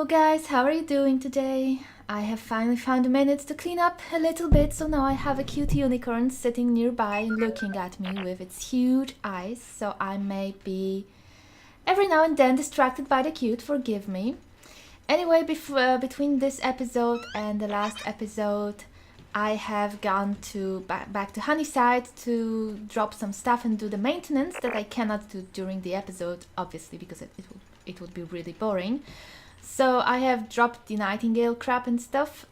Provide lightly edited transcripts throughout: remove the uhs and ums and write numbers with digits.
Hello guys, how are you doing today? I have finally found a minute to clean up a little bit, so now I have a cute unicorn sitting nearby looking at me with its huge eyes, so I may be every now and then distracted by the cute, forgive me. Anyway, between this episode and the last episode, I have gone to back to Honeyside to drop some stuff and do the maintenance that I cannot do during the episode, obviously, because it would be really boring. So I have dropped the nightingale crap and stuff.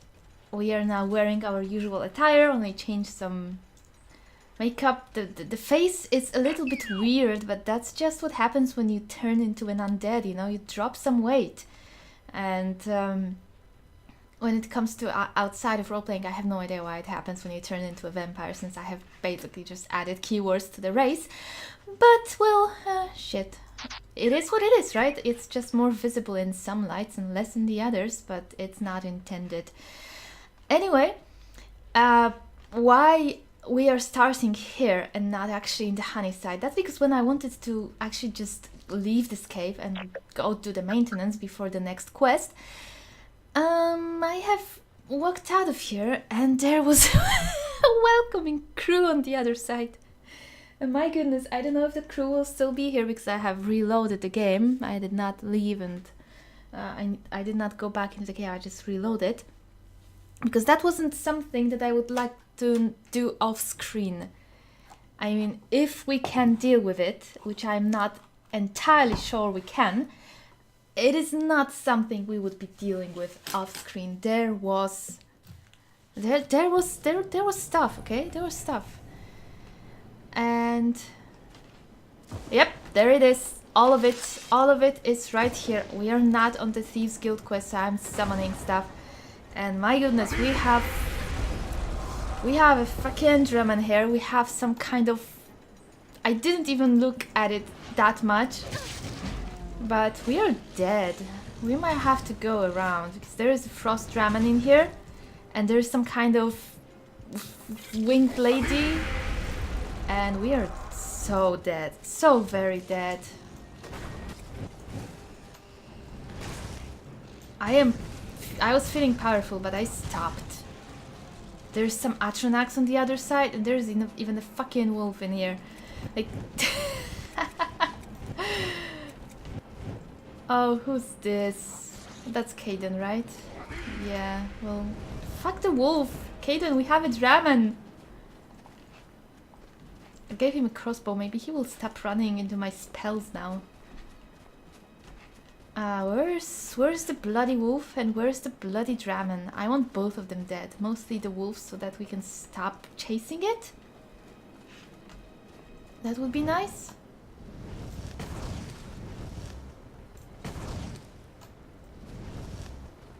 We are now wearing our usual attire, only changed some makeup. The face is a little bit weird, but that's just what happens when you turn into an undead, you know, you drop some weight. And when it comes to outside of roleplaying, I have no idea why it happens when you turn into a vampire, since I have basically just added keywords to the race. But, well, shit. It is what it is, right? It's just more visible in some lights and less in the others, but it's not intended. Anyway, why we are starting here and not actually in the Honeyside? That's because when I wanted to actually just leave this cave and go do the maintenance before the next quest, I have walked out of here and there was a welcoming crew on the other side. And my goodness, I don't know if the crew will still be here because I have reloaded the game. I did not leave and I did not go back into the game, I just reloaded. Because that wasn't something that I would like to do off screen. I mean, if we can deal with it, which I'm not entirely sure we can, it is not something we would be dealing with off screen. There was stuff, okay? There was stuff. And yep, there it is. All of it is right here. We are not on the Thieves Guild quest, so I'm summoning stuff. And my goodness, we have a fucking Drummond here. We have some kind of, I didn't even look at it that much, but we are dead. We might have to go around because there is a Frost Drummond in here, and there's some kind of winged lady. And we are so dead, so very dead. I was feeling powerful, but I stopped. There's some Atronax on the other side, and there's even a fucking wolf in here. Like, oh, who's this? That's Caden, right? Yeah. Well, fuck the wolf, Caden. We have a Draman. I gave him a crossbow, maybe he will stop running into my spells now. Where's the bloody wolf and where's the bloody Draman? I want both of them dead, mostly the wolf so that we can stop chasing it. That would be nice.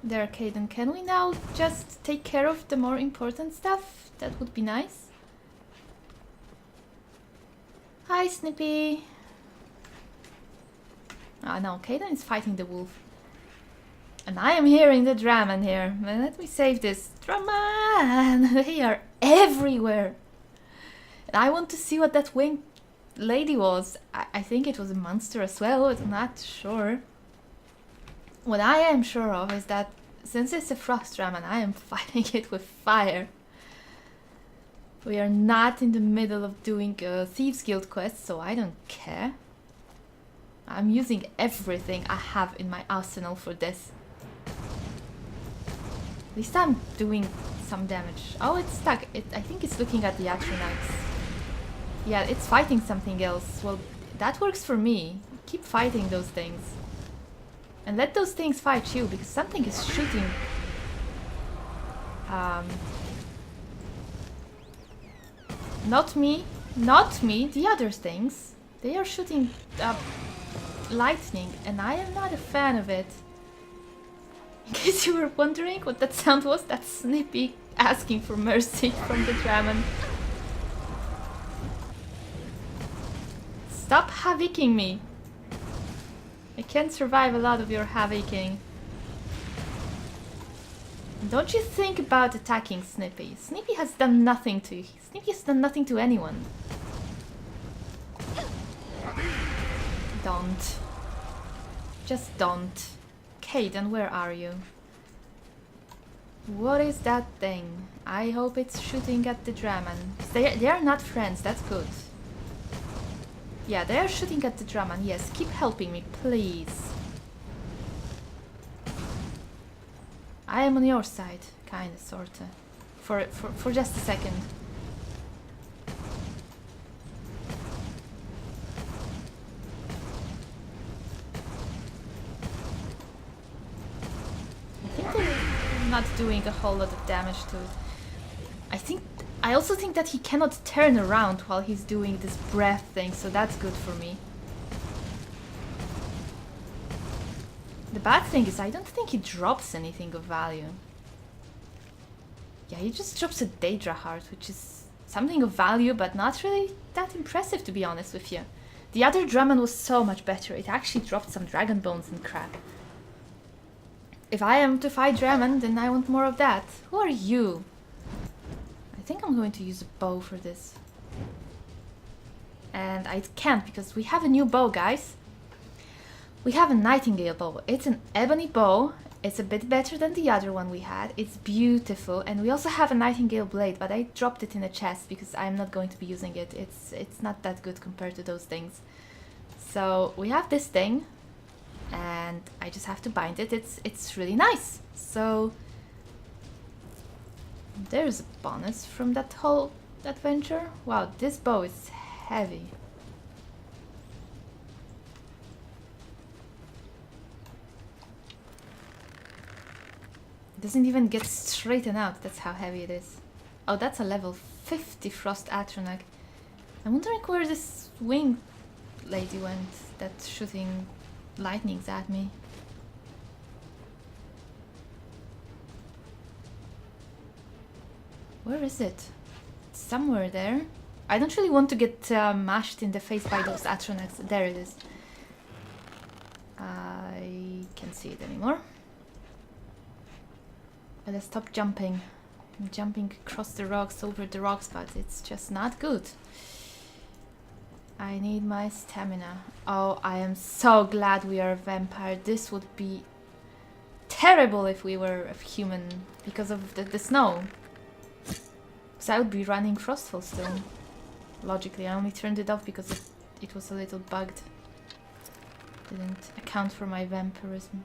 There, Caden, can we now just take care of the more important stuff? That would be nice. Hi, Snippy. Ah, no, Caden is fighting the wolf. And I am hearing the Draman here. Let me save this. Draman! They are everywhere. And I want to see what that winged lady was. I think it was a monster as well, but I'm not sure. What I am sure of is that since it's a Frost Draman, I am fighting it with fire. We are not in the middle of doing a Thieves Guild quest, so I don't care. I'm using everything I have in my arsenal for this. At least I'm doing some damage. Oh, it's stuck. I think it's looking at the Atronax. Yeah, it's fighting something else. Well, that works for me. Keep fighting those things. And let those things fight you, because something is shooting. Not me, the other things. They are shooting lightning, and I am not a fan of it. In case you were wondering what that sound was, that's Snippy asking for mercy from the Draman. Stop havocing me. I can't survive a lot of your havocing. Don't you think about attacking Snippy. Snippy has done nothing to you. Snippy has done nothing to anyone. Don't. Just don't. Okay, then where are you? What is that thing? I hope it's shooting at the Draman. They are not friends, that's good. Yeah, they are shooting at the Draman. Yes, keep helping me, please. I am on your side, kinda, sorta. For just a second. I think they're not doing a whole lot of damage to it. I also think that he cannot turn around while he's doing this breath thing, so that's good for me. The bad thing is I don't think he drops anything of value. Yeah, he just drops a Daedra heart, which is something of value, but not really that impressive, to be honest with you. The other Drummond was so much better. It actually dropped some dragon bones and crap. If I am to fight Drummond, then I want more of that. Who are you? I think I'm going to use a bow for this. And I can't because we have a new bow, guys. We have a Nightingale bow. It's an ebony bow. It's a bit better than the other one we had. It's beautiful. And we also have a Nightingale blade, but I dropped it in a chest because I'm not going to be using it. It's not that good compared to those things. So we have this thing, and I just have to bind it. It's really nice. So there's a bonus from that whole adventure. Wow, this bow is heavy. It doesn't even get straightened out. That's how heavy it is. Oh, that's a level 50 Frost Atronach. I'm wondering where this wing lady went that's shooting lightnings at me. Where is it? It's somewhere there. I don't really want to get mashed in the face by those Atronachs. There it is. I can't see it anymore. Let's stop jumping. I'm jumping across the rocks, over the rocks, but it's just not good. I need my stamina. Oh, I am so glad we are a vampire. This would be terrible if we were a human because of the snow. So I would be running Frostfall still. Logically, I only turned it off because it was a little bugged. Didn't account for my vampirism.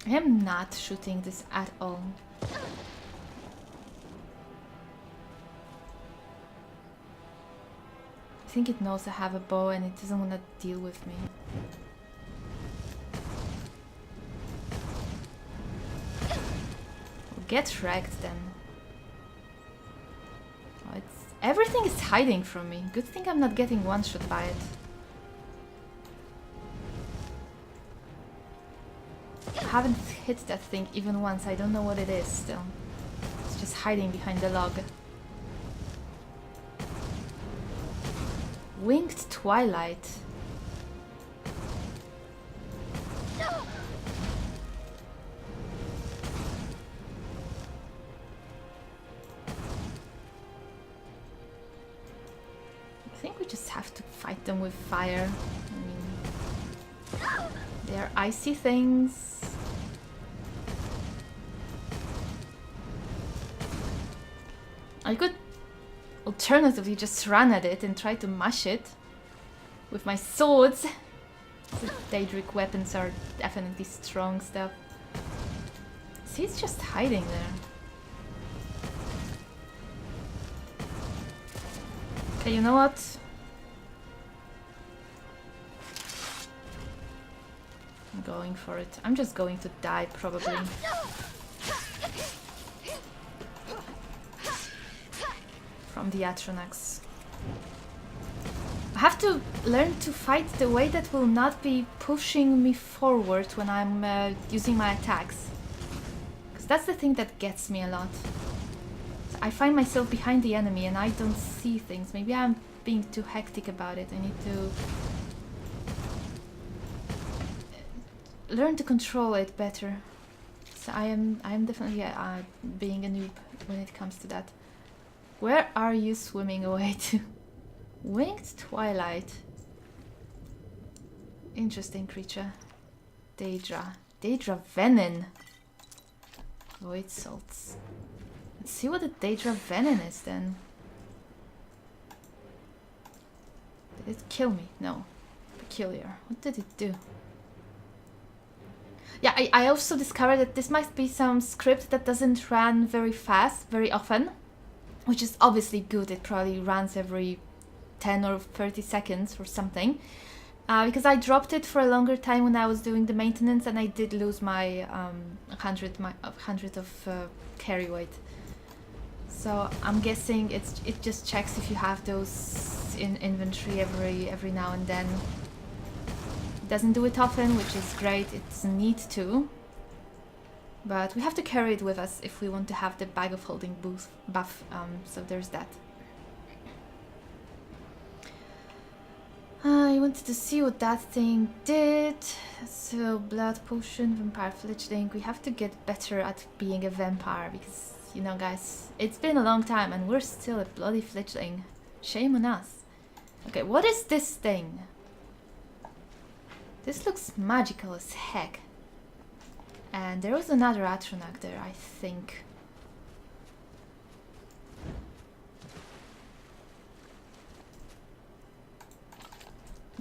I am not shooting this at all. I think it knows I have a bow and it doesn't want to deal with me. Well, get wrecked then. Oh, everything is hiding from me. Good thing I'm not getting one-shot by it. I haven't hit that thing even once. I don't know what it is still. It's just hiding behind the log. Winged Twilight. I think we just have to fight them with fire. I mean, they are icy things. I could alternatively just run at it and try to mash it with my swords. The Daedric weapons are definitely strong stuff. See, it's just hiding there. Okay, you know what? I'm going for it. I'm just going to die, probably. From the Atronachs. I have to learn to fight the way that will not be pushing me forward when I'm using my attacks. Because that's the thing that gets me a lot. I find myself behind the enemy and I don't see things. Maybe I'm being too hectic about it. I need to learn to control it better. So I am definitely being a noob when it comes to that. Where are you swimming away to? Winged Twilight. Interesting creature. Daedra. Daedra Venin. Void Salts. Let's see what the Daedra Venin is then. Did it kill me? No. Peculiar. What did it do? Yeah, I also discovered that this might be some script that doesn't run very fast, very often. Which is obviously good. It probably runs every 10 or 30 seconds or something. Because I dropped it for a longer time when I was doing the maintenance, and I did lose my 100 of carry weight. So I'm guessing it just checks if you have those in inventory every now and then. It doesn't do it often, which is great. It's neat too. But we have to carry it with us if we want to have the bag of holding buff. So there's that. I wanted to see what that thing did. So, blood potion, vampire fledgling. We have to get better at being a vampire because, you know, guys, it's been a long time and we're still a bloody fledgling. Shame on us. Okay, what is this thing? This looks magical as heck. And there was another Atronach there, I think.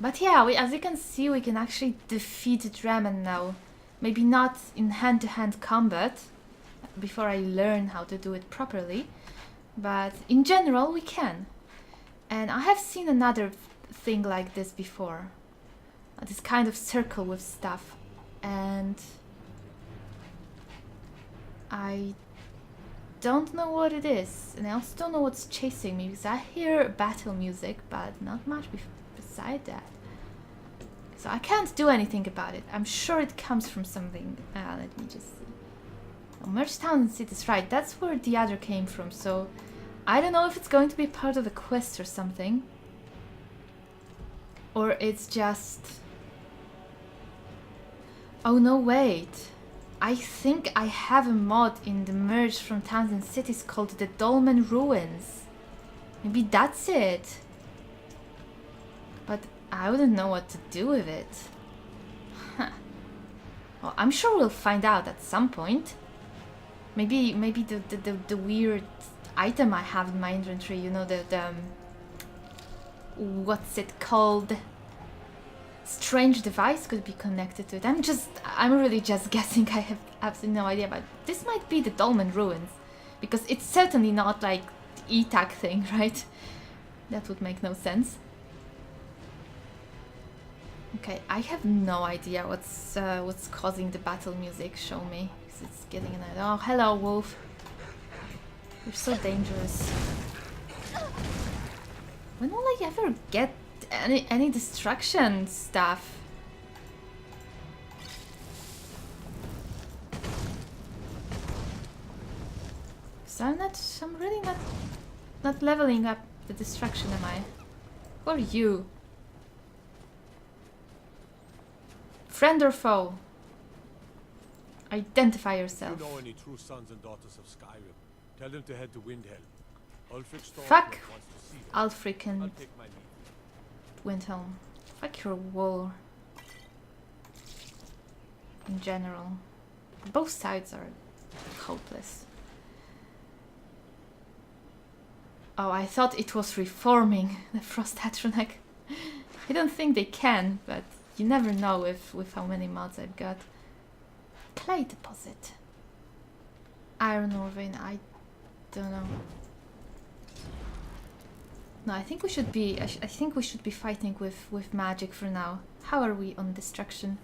But yeah, as you can see, we can actually defeat Dramen now. Maybe not in hand-to-hand combat, before I learn how to do it properly. But in general, we can. And I have seen another thing like this before. This kind of circle with stuff. And I don't know what it is. And I also don't know what's chasing me, because I hear battle music, but not much beside that. So I can't do anything about it. I'm sure it comes from something. Let me just see. Oh, Merge Town and Cities, right. That's where the other came from. So I don't know if it's going to be part of the quest or something. Or it's just... Oh no, wait. I think I have a mod in the Merge from Towns and Cities called the Dolmen Ruins. Maybe that's it. But I wouldn't know what to do with it. Huh. Well, I'm sure we'll find out at some point. Maybe the weird item I have in my inventory, you know, the what's it called? Strange device could be connected to it. I'm really just guessing. I have absolutely no idea, but this might be the Dolmen Ruins, because it's certainly not like the E-Tag thing, right? That would make no sense. Okay, I have no idea what's causing the battle music. Show me, because it's getting annoying. Oh, hello, wolf. You're so dangerous. When will I ever get any destruction stuff? So I'm really not leveling up the destruction, am I? Who are you? Friend or foe? Identify yourself. You know any true sons and daughters of Skyrim? Tell them to head to Windhelm. Fuck Ulfric and Windhelm. Fuck your war. In general. Both sides are hopeless. Oh, I thought it was reforming the Frost Atronach. I don't think they can, but you never know with how many mods I've got. Clay deposit. Iron ore vein, I don't know. No, I think we should be fighting with magic for now. How are we on destruction?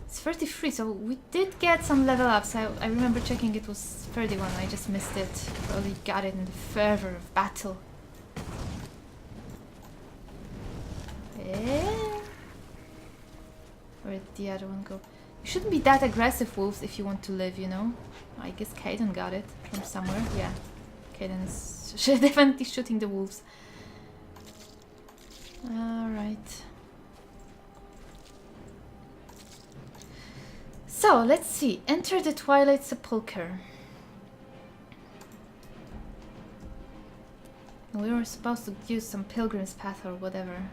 It's 33, so we did get some level ups. I remember checking it was 31, I just missed it. Probably got it in the fervor of battle. Where'd the other one go? You shouldn't be that aggressive, wolves, if you want to live, you know? I guess Caden got it from somewhere. Yeah, Caden is definitely shooting the wolves. Alright. So, let's see. Enter the Twilight Sepulchre. We were supposed to use some pilgrim's path or whatever.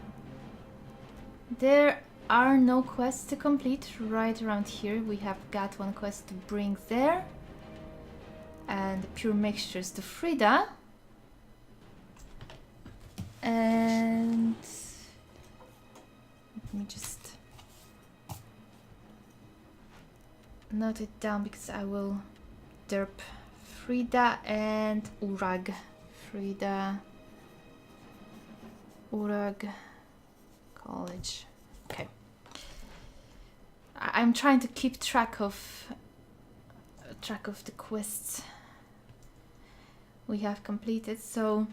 There are no quests to complete right around here. We have got one quest to bring there. And pure mixtures to Frida. And let me just note it down because I will derp Frida and Urag. Frida, Urag, College. Okay. I'm trying to keep track of the quests we have completed. So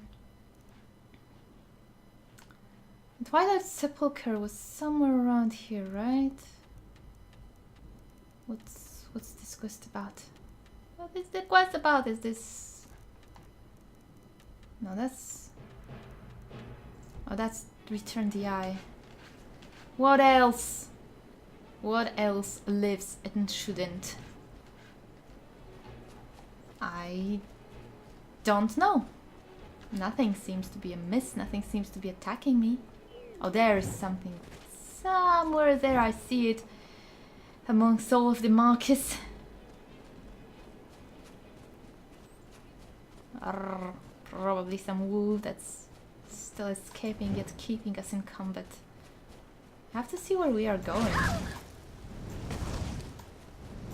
Twilight Sepulchre was somewhere around here, right? What's this quest about? What is the quest about? Is this... No, that's... Oh, that's Return the Eye. What else? What else lives and shouldn't? I don't know. Nothing seems to be amiss. Nothing seems to be attacking me. Oh, there is something. Somewhere there I see it. Amongst all of the markers. Probably some wolf that's still escaping yet keeping us in combat. I have to see where we are going.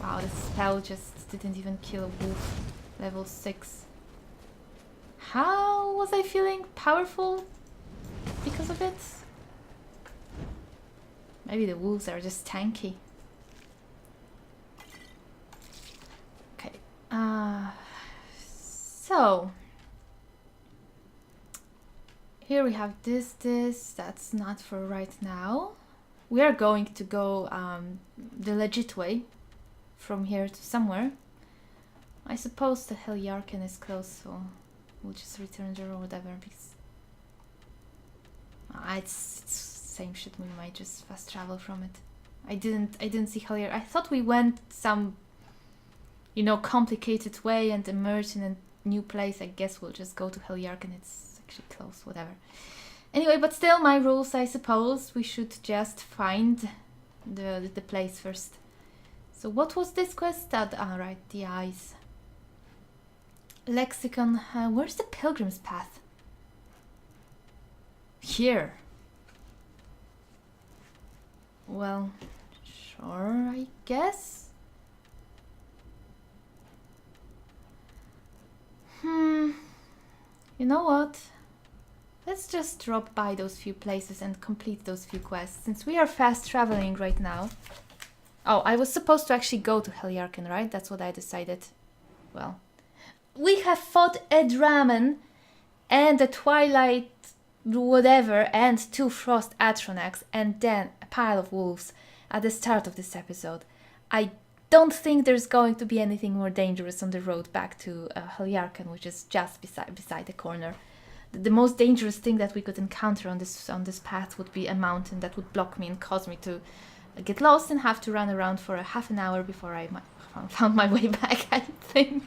Wow, the spell just didn't even kill a wolf. Level 6. How was I feeling powerful because of it? Maybe the wolves are just tanky. Okay. So here we have this. That's not for right now. We are going to go the legit way from here to somewhere. I suppose the Heliarchen is close, so we'll just return there or whatever, because it's same shit. We might just fast travel from it. I didn't see Heliar. I thought we went some, you know, complicated way and emerged in a new place. I guess we'll just go to Heliarchen. It's actually close, whatever. Anyway, but still, my rules, I suppose. We should just find the place first. So what was this quest? Right, the eyes. Lexicon. Where's the pilgrim's path? Here. Well, sure, I guess. You know what? Let's just drop by those few places and complete those few quests, since we are fast traveling right now. Oh, I was supposed to actually go to Heliarchen, right? That's what I decided. Well, we have fought a Draman and a Twilight whatever and 2 Frost Atronachs and then a pile of wolves at the start of this episode. I don't think there's going to be anything more dangerous on the road back to Heliarchen, which is just beside the corner. The most dangerous thing that we could encounter on this path would be a mountain that would block me and cause me to get lost and have to run around for a half an hour before I found my way back, I think.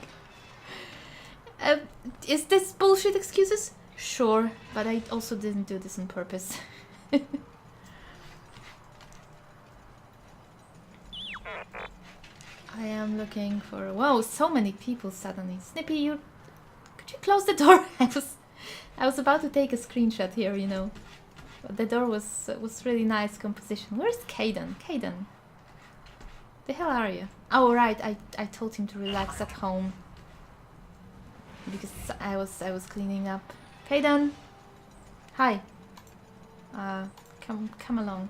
Is this bullshit excuses? Sure, but I also didn't do this on purpose. I am looking for... Whoa, so many people suddenly. Snippy, could you close the door? I was about to take a screenshot here, you know. But the door was really nice composition. Where's Caden? Caden? The hell are you? Oh right, I told him to relax at home. Because I was cleaning up. Caden! Hi. Come along.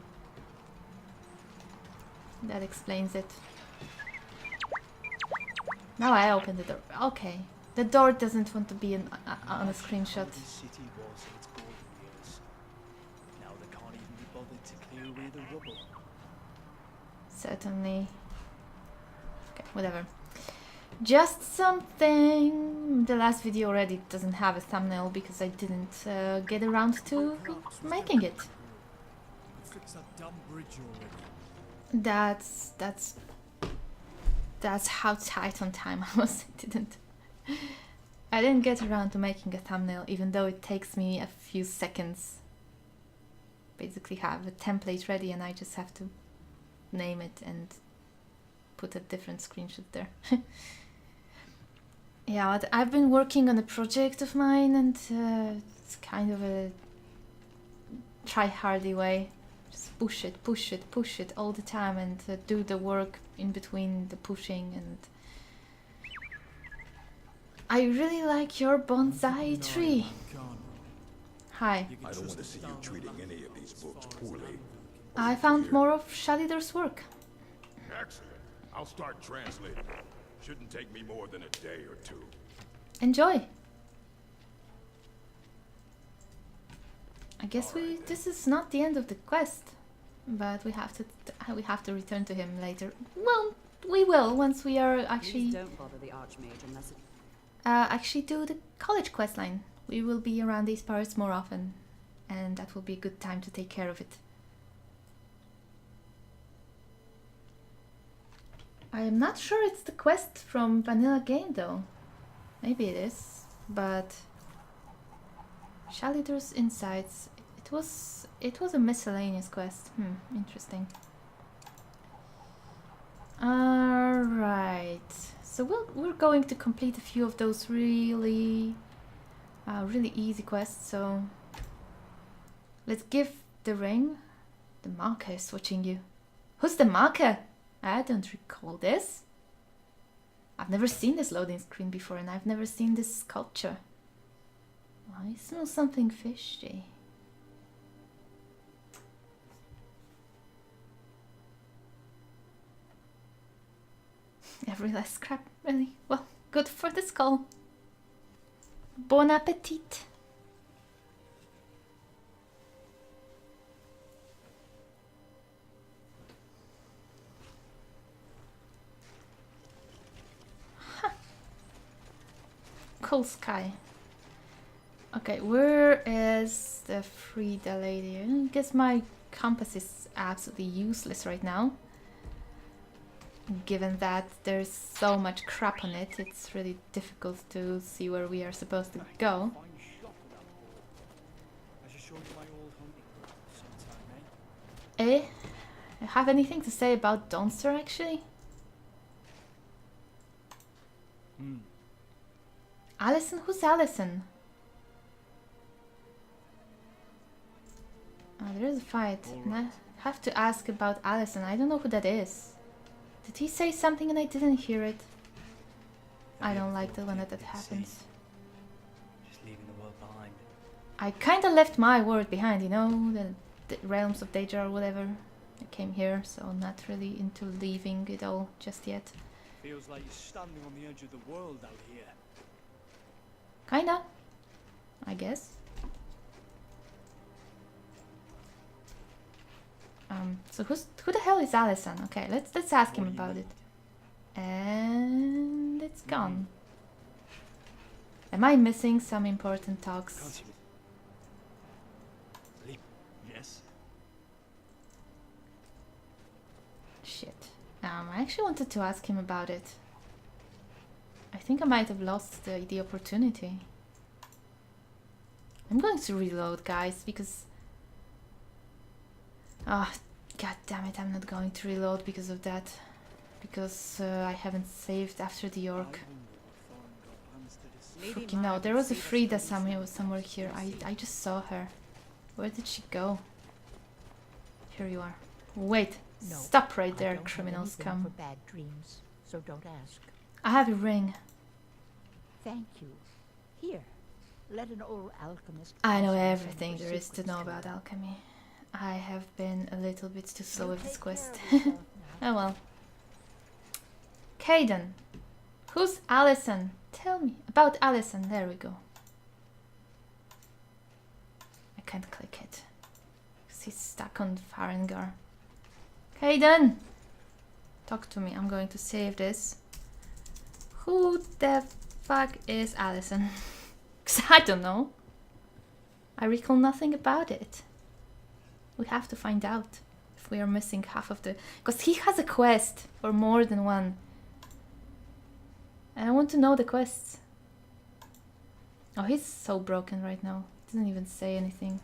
That explains it. Now I opened the door. Okay. The door doesn't want to be on a screenshot. This city was in its golden years. Now they can't even be bothered to clear away the rubble. Certainly. Okay, whatever. Just something. The last video already doesn't have a thumbnail because I didn't get around to making it. Fix that dumb bridge already. That's how tight on time I was. I I didn't get around to making a thumbnail, even though it takes me a few seconds. Basically have a template ready and I just have to name it and put a different screenshot there. Yeah, I've been working on a project of mine and it's kind of a try-hardy way. Just push it all the time and do the work in between the pushing. And I really like your bonsai tree. Hi. I don't want to see you treating any of these books poorly. I found more of Shalidor's work. Excellent. I'll start translating. Shouldn't take me more than a day or two. Enjoy. I guess this is not the end of the quest, but we have to return to him later. Well, we will once we are actually Don't bother the Archmage unless it... actually do the college quest line. We will be around these parts more often, and that will be a good time to take care of it. I am not sure it's the quest from Vanilla Game though. Maybe it is, but Shalidor's Insights. It was a miscellaneous quest. Interesting. Alright. So we're going to complete a few of those really easy quests, so let's give the ring. The marker is watching you. Who's the marker? I don't recall this. I've never seen this loading screen before and I've never seen this sculpture. I smell something fishy. Every last scrap, really. Well, good for the skull. Bon appetit. Huh. Cool sky. Okay, where is the Frida lady? I guess my compass is absolutely useless right now. Given that there's so much crap on it, it's really difficult to see where we are supposed to go. Fine shot for that boy. I should show you my old hunting ground sometime, eh? Have anything to say about Donster actually? Alison? Who's Alison? Oh, there is a fight. And I have to ask about Alison. I don't know who that is. Did he say something and I didn't hear it? I don't like that when that happens. Just leaving the world behind. I kinda left my world behind, you know, the realms of Daedra or whatever. I came here, so not really into leaving it all just yet. Feels like you're standing on the edge of the world out here. Kinda, I guess. So who the hell is Alison? Okay, let's ask him about it. And it's gone. Am I missing some important talks? Yes. Shit. I actually wanted to ask him about it. I think I might have lost the opportunity. I'm going to reload, guys, because... Ah, god damn it, I'm not going to reload because of that. Because I haven't saved after the orc. Fucking no, there was a Frida somewhere here. I just saw her. Where did she go? Here you are. Wait, No, stop right I there, don't have criminals, anything come. for bad dreams, so don't ask. I have a ring. Thank you. Here, let an old alchemist. I know pass on everything your there is to secrets know you. about alchemy. I have been a little bit too slow You with this take quest. care of yourself now. Oh well. Caden. Who's Alison? Tell me about Alison. There we go. I can't click it. Because he's stuck on Farengar. Caden! Talk to me. I'm going to save this. Who the fuck is Alison? Because I don't know. I recall nothing about it. We have to find out if we are missing half of the... Because he has a quest, or more than one. And I want to know the quests. Oh, he's so broken right now. Doesn't even say anything.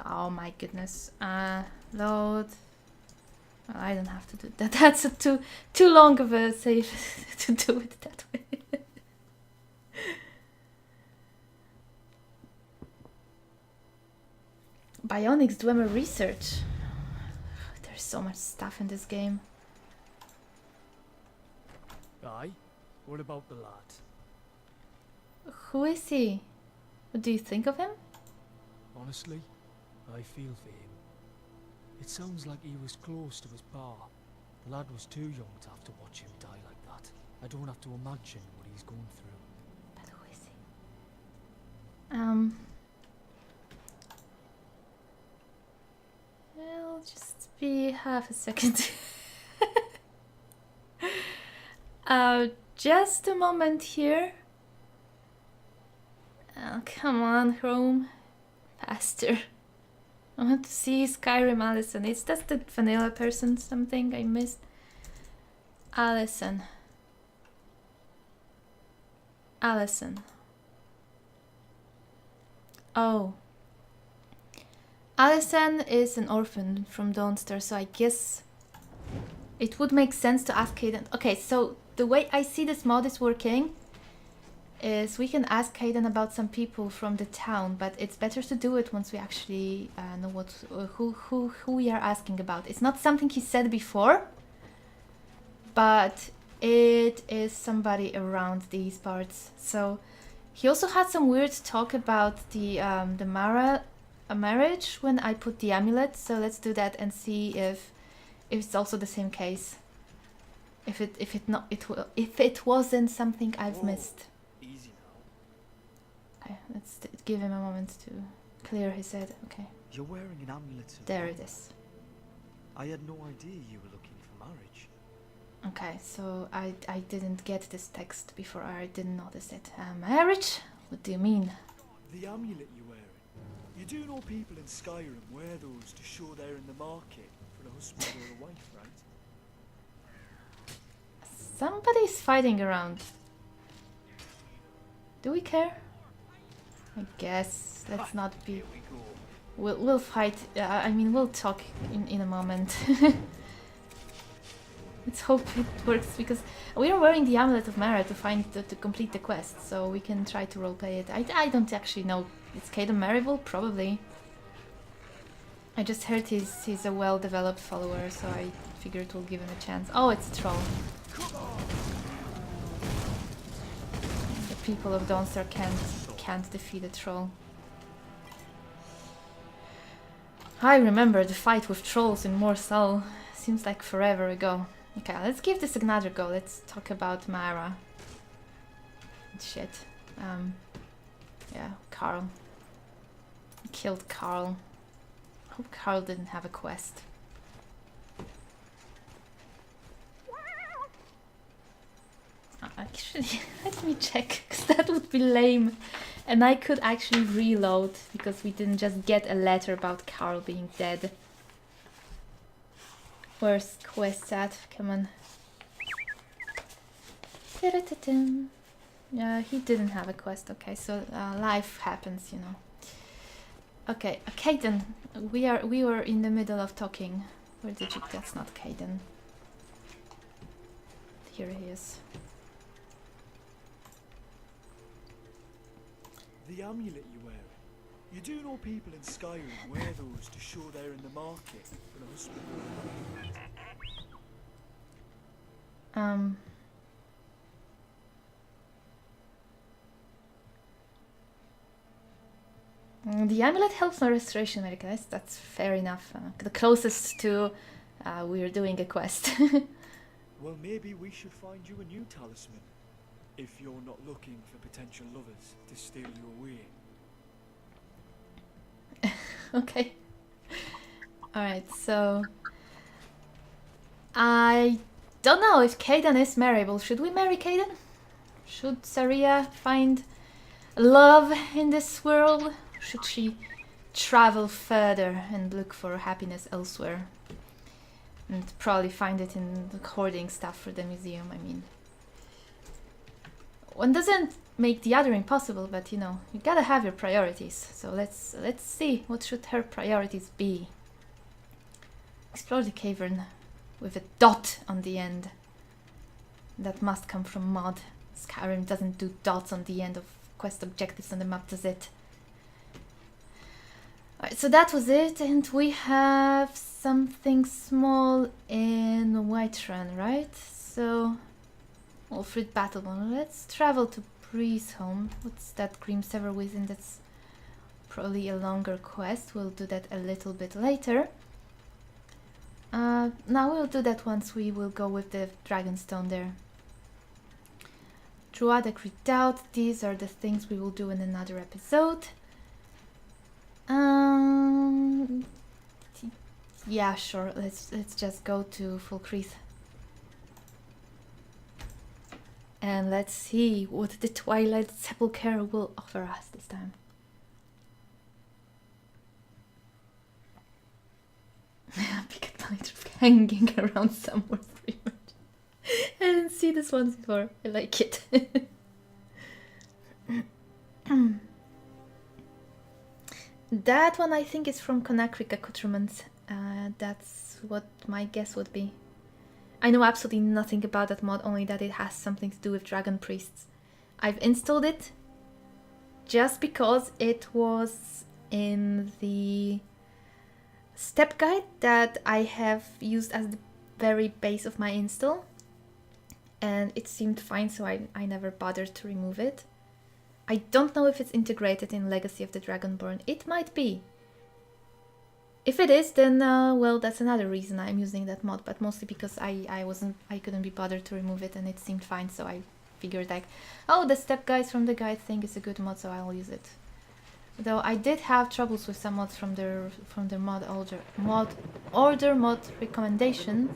Oh my goodness. Load. Well, I don't have to do that. That's a too long of a save to do it that way. Bionics Dwemer research. There's so much stuff in this game. Aye? What about the lad? Who is he? What do you think of him? Honestly, I feel for him. It sounds like he was close to his pa. The lad was too young to have to watch him die like that. I don't have to imagine what he's going through. But who is he? I'll just be half a second. Just a moment here. Oh, come on, Chrome. Faster. I want to see Skyrim Allison. Is that the vanilla person? Something I missed? Allison. Allison. Oh. Allison is an orphan from Dawnstar, so I guess it would make sense to ask Caden. Okay, so the way I see this mod is working is we can ask Caden about some people from the town, but it's better to do it once we actually know what who we are asking about. It's not something he said before, but it is somebody around these parts. So he also had some weird talk about the marriage when I put the amulet. So let's do that and see if it's also the same case. If it wasn't something I've missed. Easy now. Okay, let's give him a moment to clear his head. Okay, You're wearing an amulet of there power. it is. I had no idea you were looking for marriage. Okay, so I didn't get this text before. I didn't notice it. Marriage? What do you mean? The amulet you're wearing. You do know people in Skyrim wear those to show they're in the market for a husband or a wife, right? Somebody's fighting around. Do we care? I guess. Let's not be. Here we go. We'll fight. I mean, we'll talk in a moment. Let's hope it works, because we are wearing the amulet of Mara to complete the quest, so we can try to roleplay it. I don't actually know. It's Caden Marable? Probably. I just heard he's a well-developed follower, so I figured we'll give him a chance. Oh, it's a troll. The people of Dawnstar can't defeat a troll. I remember the fight with trolls in Morsal. Seems like forever ago. Okay, let's give this another go. Let's talk about Mara. Shit. Yeah, Carl. I killed Carl. Hope Carl didn't have a quest. Actually, let me check, because that would be lame. And I could actually reload, because we didn't just get a letter about Carl being dead. Where's quest at? Come on. Yeah, he didn't have a quest. Okay, so life happens, you know. Okay, Caden. We were in the middle of talking. Where did you? That's not Caden. Here he is. The amulet you're wearing. You do know people in Skyrim wear those to show they're in the market for a husband or a wife. The amulet helps my restoration, America. That's fair enough. The closest to we're doing a quest. Well, maybe we should find you a new talisman. If you're not looking for potential lovers to steal you away. Okay. Alright, so I don't know if Caden is marriable. Should we marry Caden? Should Saria find love in this world? Should she travel further and look for happiness elsewhere? And probably find it in the hoarding stuff for the museum, I mean. one doesn't make the other impossible, but you know, you gotta have your priorities. So let's see, what should her priorities be? Explore the cavern with a dot on the end. That must come from mod. Skyrim doesn't do dots on the end of quest objectives on the map, does it? Alright, so that was it, and we have something small in Whiterun, right? So, Wolfrid Battlebone. Let's travel to Breeze Home. What's that Grim Sever within? That's probably a longer quest. We'll do that a little bit later. Now we'll do that once we will go with the Dragonstone there. Druidic Redoubt. These are the things we will do in another episode. Yeah, sure. Let's just go to Fulcreath. And let's see what the Twilight Sepulchre will offer us this time. Big advantage of hanging around somewhere pretty much. I didn't see this one before. I like it. That one I think is from Conakry Accoutrements. That's what my guess would be. I know absolutely nothing about that mod, only that it has something to do with Dragon Priests. I've installed it just because it was in the step guide that I have used as the very base of my install. And it seemed fine, so I never bothered to remove it. I don't know if it's integrated in Legacy of the Dragonborn. It might be. If it is, then well, that's another reason I'm using that mod, but mostly because I couldn't be bothered to remove it and it seemed fine, so I figured like, oh, the step guides from the guide thing is a good mod, so I'll use it. Though I did have troubles with some mods from their mod recommendation,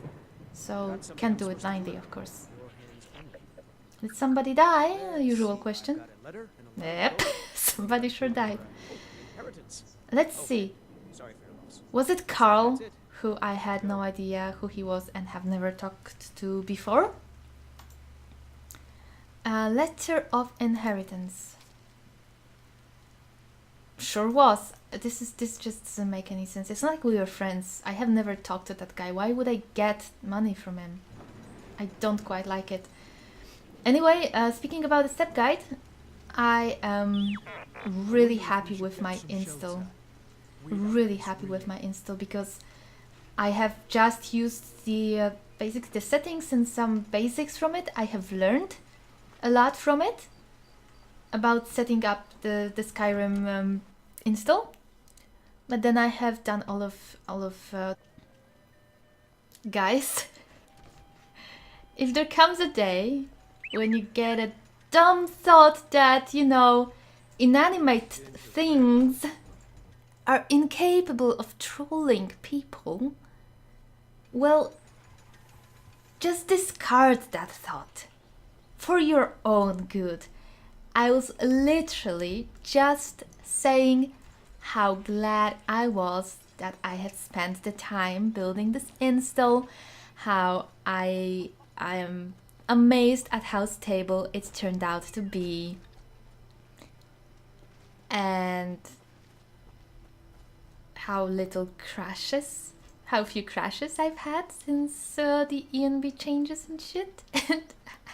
so can't do it blindly, of course. Did somebody die? Usual question. Yep, somebody sure died. Let's see. Was it Carl, who I had no idea who he was and have never talked to before? Letter of Inheritance. Sure was. This just doesn't make any sense. It's not like we were friends. I have never talked to that guy. Why would I get money from him? I don't quite like it. Anyway, speaking about the step guide, I am really happy with my install. Really happy with my install because I have just used the the settings and some basics from it. I have learned a lot from it about setting up the Skyrim install, but then I have done all of guys. If there comes a day when you get a dumb thought that, you know, inanimate things are incapable of trolling people, well, just discard that thought for your own good. I was literally just saying how glad I was that I had spent the time building this install, how I am amazed at how stable it turned out to be, and how few crashes I've had since the ENB changes and shit. And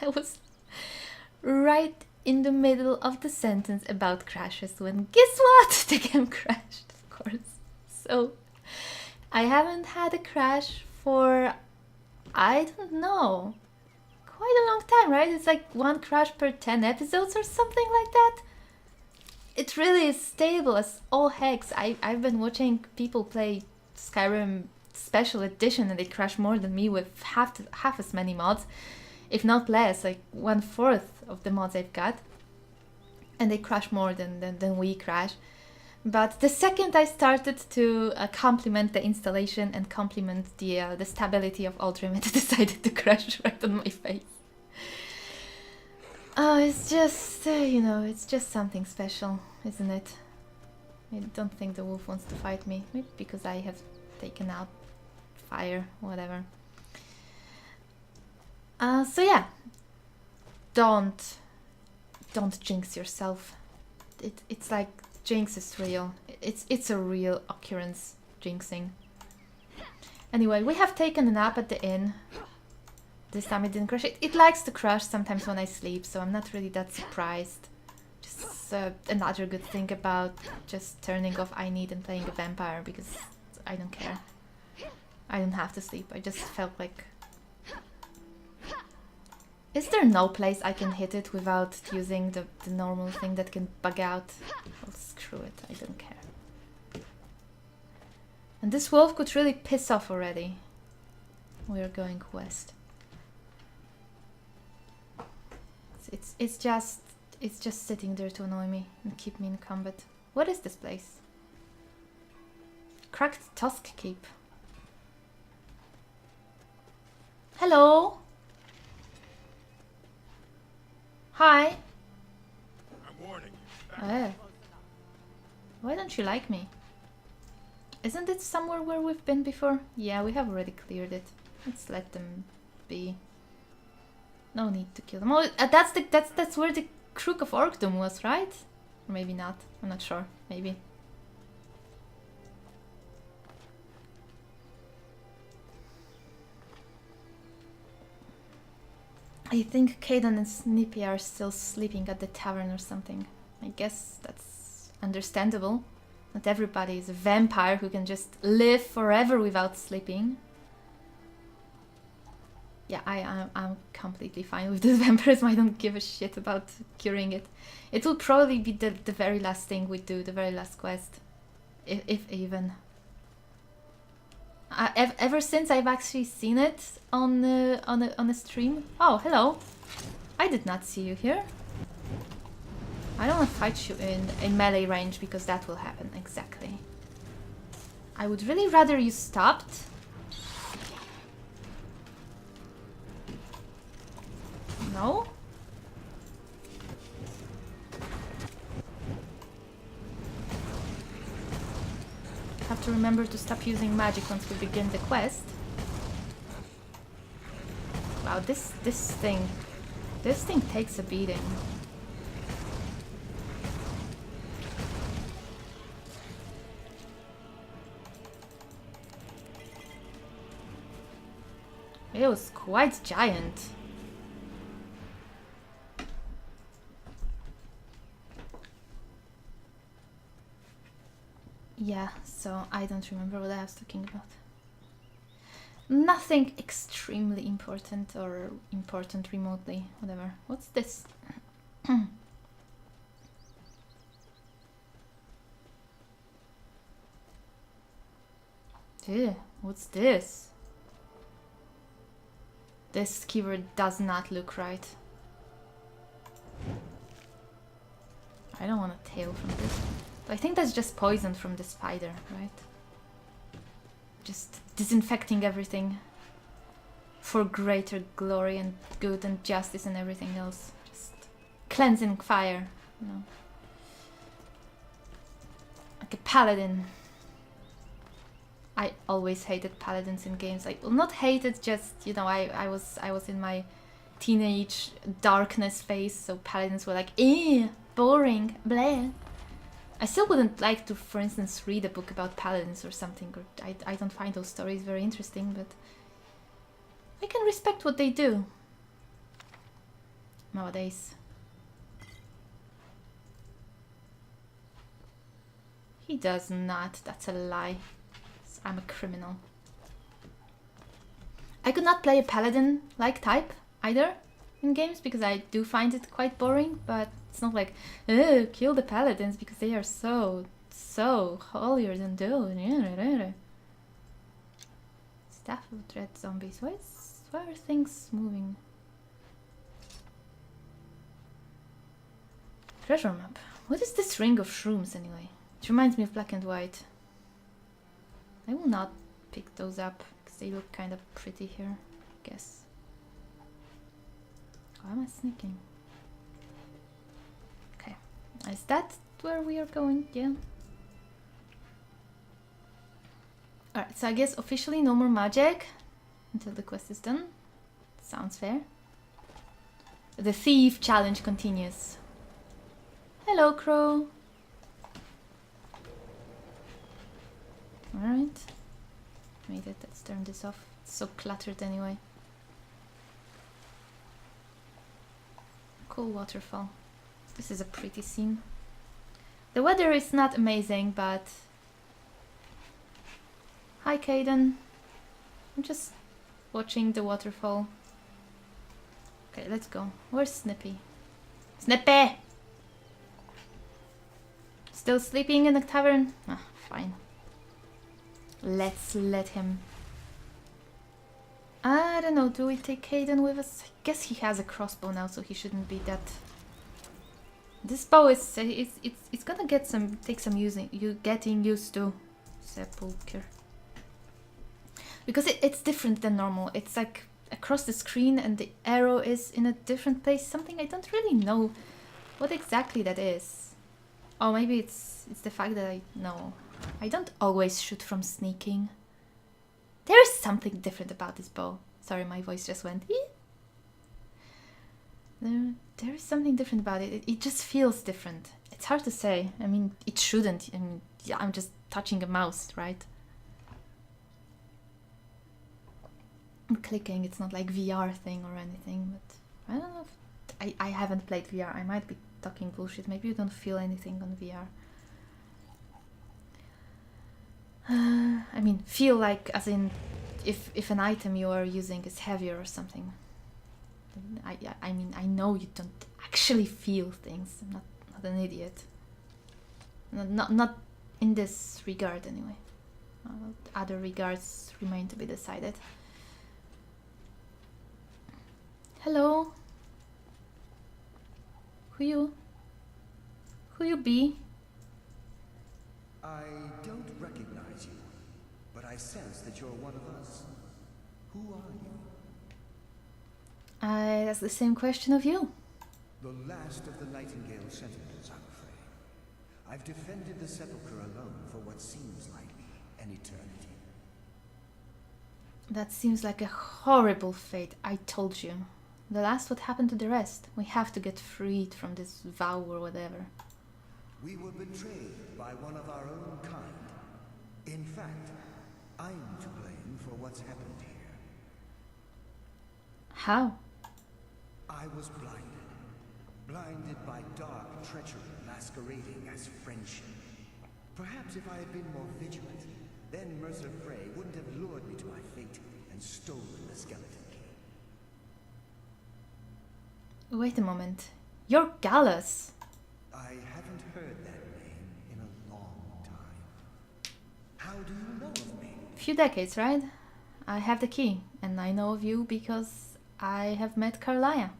I was right in the middle of the sentence about crashes when, guess what? The game crashed, of course. So I haven't had a crash for, I don't know, quite a long time, right? It's like one crash per 10 episodes or something like that. It really is stable as all hex. I've been watching people play Skyrim Special Edition and they crash more than me with half as many mods, if not less, like 1/4 of the mods I've got. And they crash more than we crash. But the second I started to compliment the installation and compliment the stability of Aldrim, it decided to crash right on my face. Oh, it's just, you know, it's just something special, isn't it? I don't think the wolf wants to fight me, maybe because I have taken out fire, whatever. So yeah, don't don't jinx yourself. It's like jinx is real. It's a real occurrence, jinxing. Anyway, we have taken a nap at the inn. This time it didn't crash. It likes to crash sometimes when I sleep, so I'm not really that surprised. Just another good thing about just turning off I need and playing a vampire, because I don't care. I don't have to sleep. I just felt like... Is there no place I can hit it without using the normal thing that can bug out? Well, screw it. I don't care. And this wolf could really piss off already. We're going west. It's just sitting there to annoy me and keep me in combat. What is this place? Cracked Tusk Keep. Hello. Hi. I'm warning you. Why don't you like me? Isn't it somewhere where we've been before? Yeah, we have already cleared it. Let's let them be. No need to kill them. Oh, that's where the Crook of Orkdom was, right? Or maybe not. I'm not sure. Maybe. I think Caden and Snippy are still sleeping at the tavern or something. I guess that's understandable. Not everybody is a vampire who can just live forever without sleeping. Yeah, I'm completely fine with this vampirism. I don't give a shit about curing it. It will probably be the very last thing we do, the very last quest. If even. Ever since I've actually seen it on a stream. Oh, hello. I did not see you here. I don't want to fight you in melee range because that will happen, exactly. I would really rather you stopped. No? Have to remember to stop using magic once we begin the quest. Wow, this thing takes a beating. It was quite giant. Yeah, so I don't remember what I was talking about. Nothing extremely important or important remotely, whatever. What's this? Ew, what's this? This keyword does not look right. I don't want a tail from this. I think that's just poison from the spider, right? Just disinfecting everything for greater glory and good and justice and everything else. Just cleansing fire, you know. Like a paladin. I always hated paladins in games. Like, well, not hated, just, you know, I was in my teenage darkness phase, so paladins were like, eh, boring, bleh. I still wouldn't like to, for instance, read a book about paladins or something. Or I don't find those stories very interesting, but I can respect what they do nowadays. He does not. That's a lie. I'm a criminal. I could not play a paladin-like type either in games because I do find it quite boring, but it's not like, oh, kill the paladins because they are so holier than thou. Staff of Dread Zombies. Why are things moving? Treasure map. What is this ring of shrooms anyway? It reminds me of Black and White. I will not pick those up because they look kind of pretty here, I guess. Why am I sneaking? Okay. Is that where we are going? Yeah. Alright, so I guess officially no more magic until the quest is done. Sounds fair. The thief challenge continues. Hello, Crow. Alright. Made it. Let's turn this off. It's so cluttered anyway. Cool waterfall. This is a pretty scene. The weather is not amazing, but... Hi, Caden. I'm just watching the waterfall. Okay, let's go. Where's Snippy? Snippy! Still sleeping in the tavern? Ah, fine. Let's let him. I don't know, do we take Caden with us? I guess he has a crossbow now, so he shouldn't be that... This bow is... it's gonna get some... take some getting used to. Sepulchre. Because it's different than normal. It's like across the screen and the arrow is in a different place. Something I don't really know what exactly that is. Oh, maybe it's the fact that I don't always shoot from sneaking. There is something different about this bow. Sorry, my voice just went. There is something different about it. It just feels different. It's hard to say. I mean, it shouldn't. I mean, yeah, I'm just touching a mouse, right? I'm clicking. It's not like VR thing or anything, but I don't know. I haven't played VR. I might be talking bullshit. Maybe you don't feel anything on VR. I mean, feel like as in if an item you are using is heavier or something. I mean, I know you don't actually feel things. I'm not an idiot. Not in this regard anyway. Other regards remain to be decided. Hello. Who you be? I don't recognize you, but I sense that you're one of us. Who are you? I ask the same question of you. The last of the Nightingale Sentinels, I'm afraid. I've defended the Sepulchre alone for what seems like an eternity. That seems like a horrible fate. I told you. The last what happened to the rest. We have to get freed from this vow or whatever. We were betrayed by one of our own kind. In fact, I'm to blame for what's happened here. How? I was blinded. Blinded by dark treachery masquerading as friendship. Perhaps if I had been more vigilant, then Mercer Frey wouldn't have lured me to my fate and stolen the skeleton key. Wait a moment. You're Gallus. I haven't heard that name in a long time. How do you know of me? Few decades, right? I have the key, and I know of you because I have met Carlia.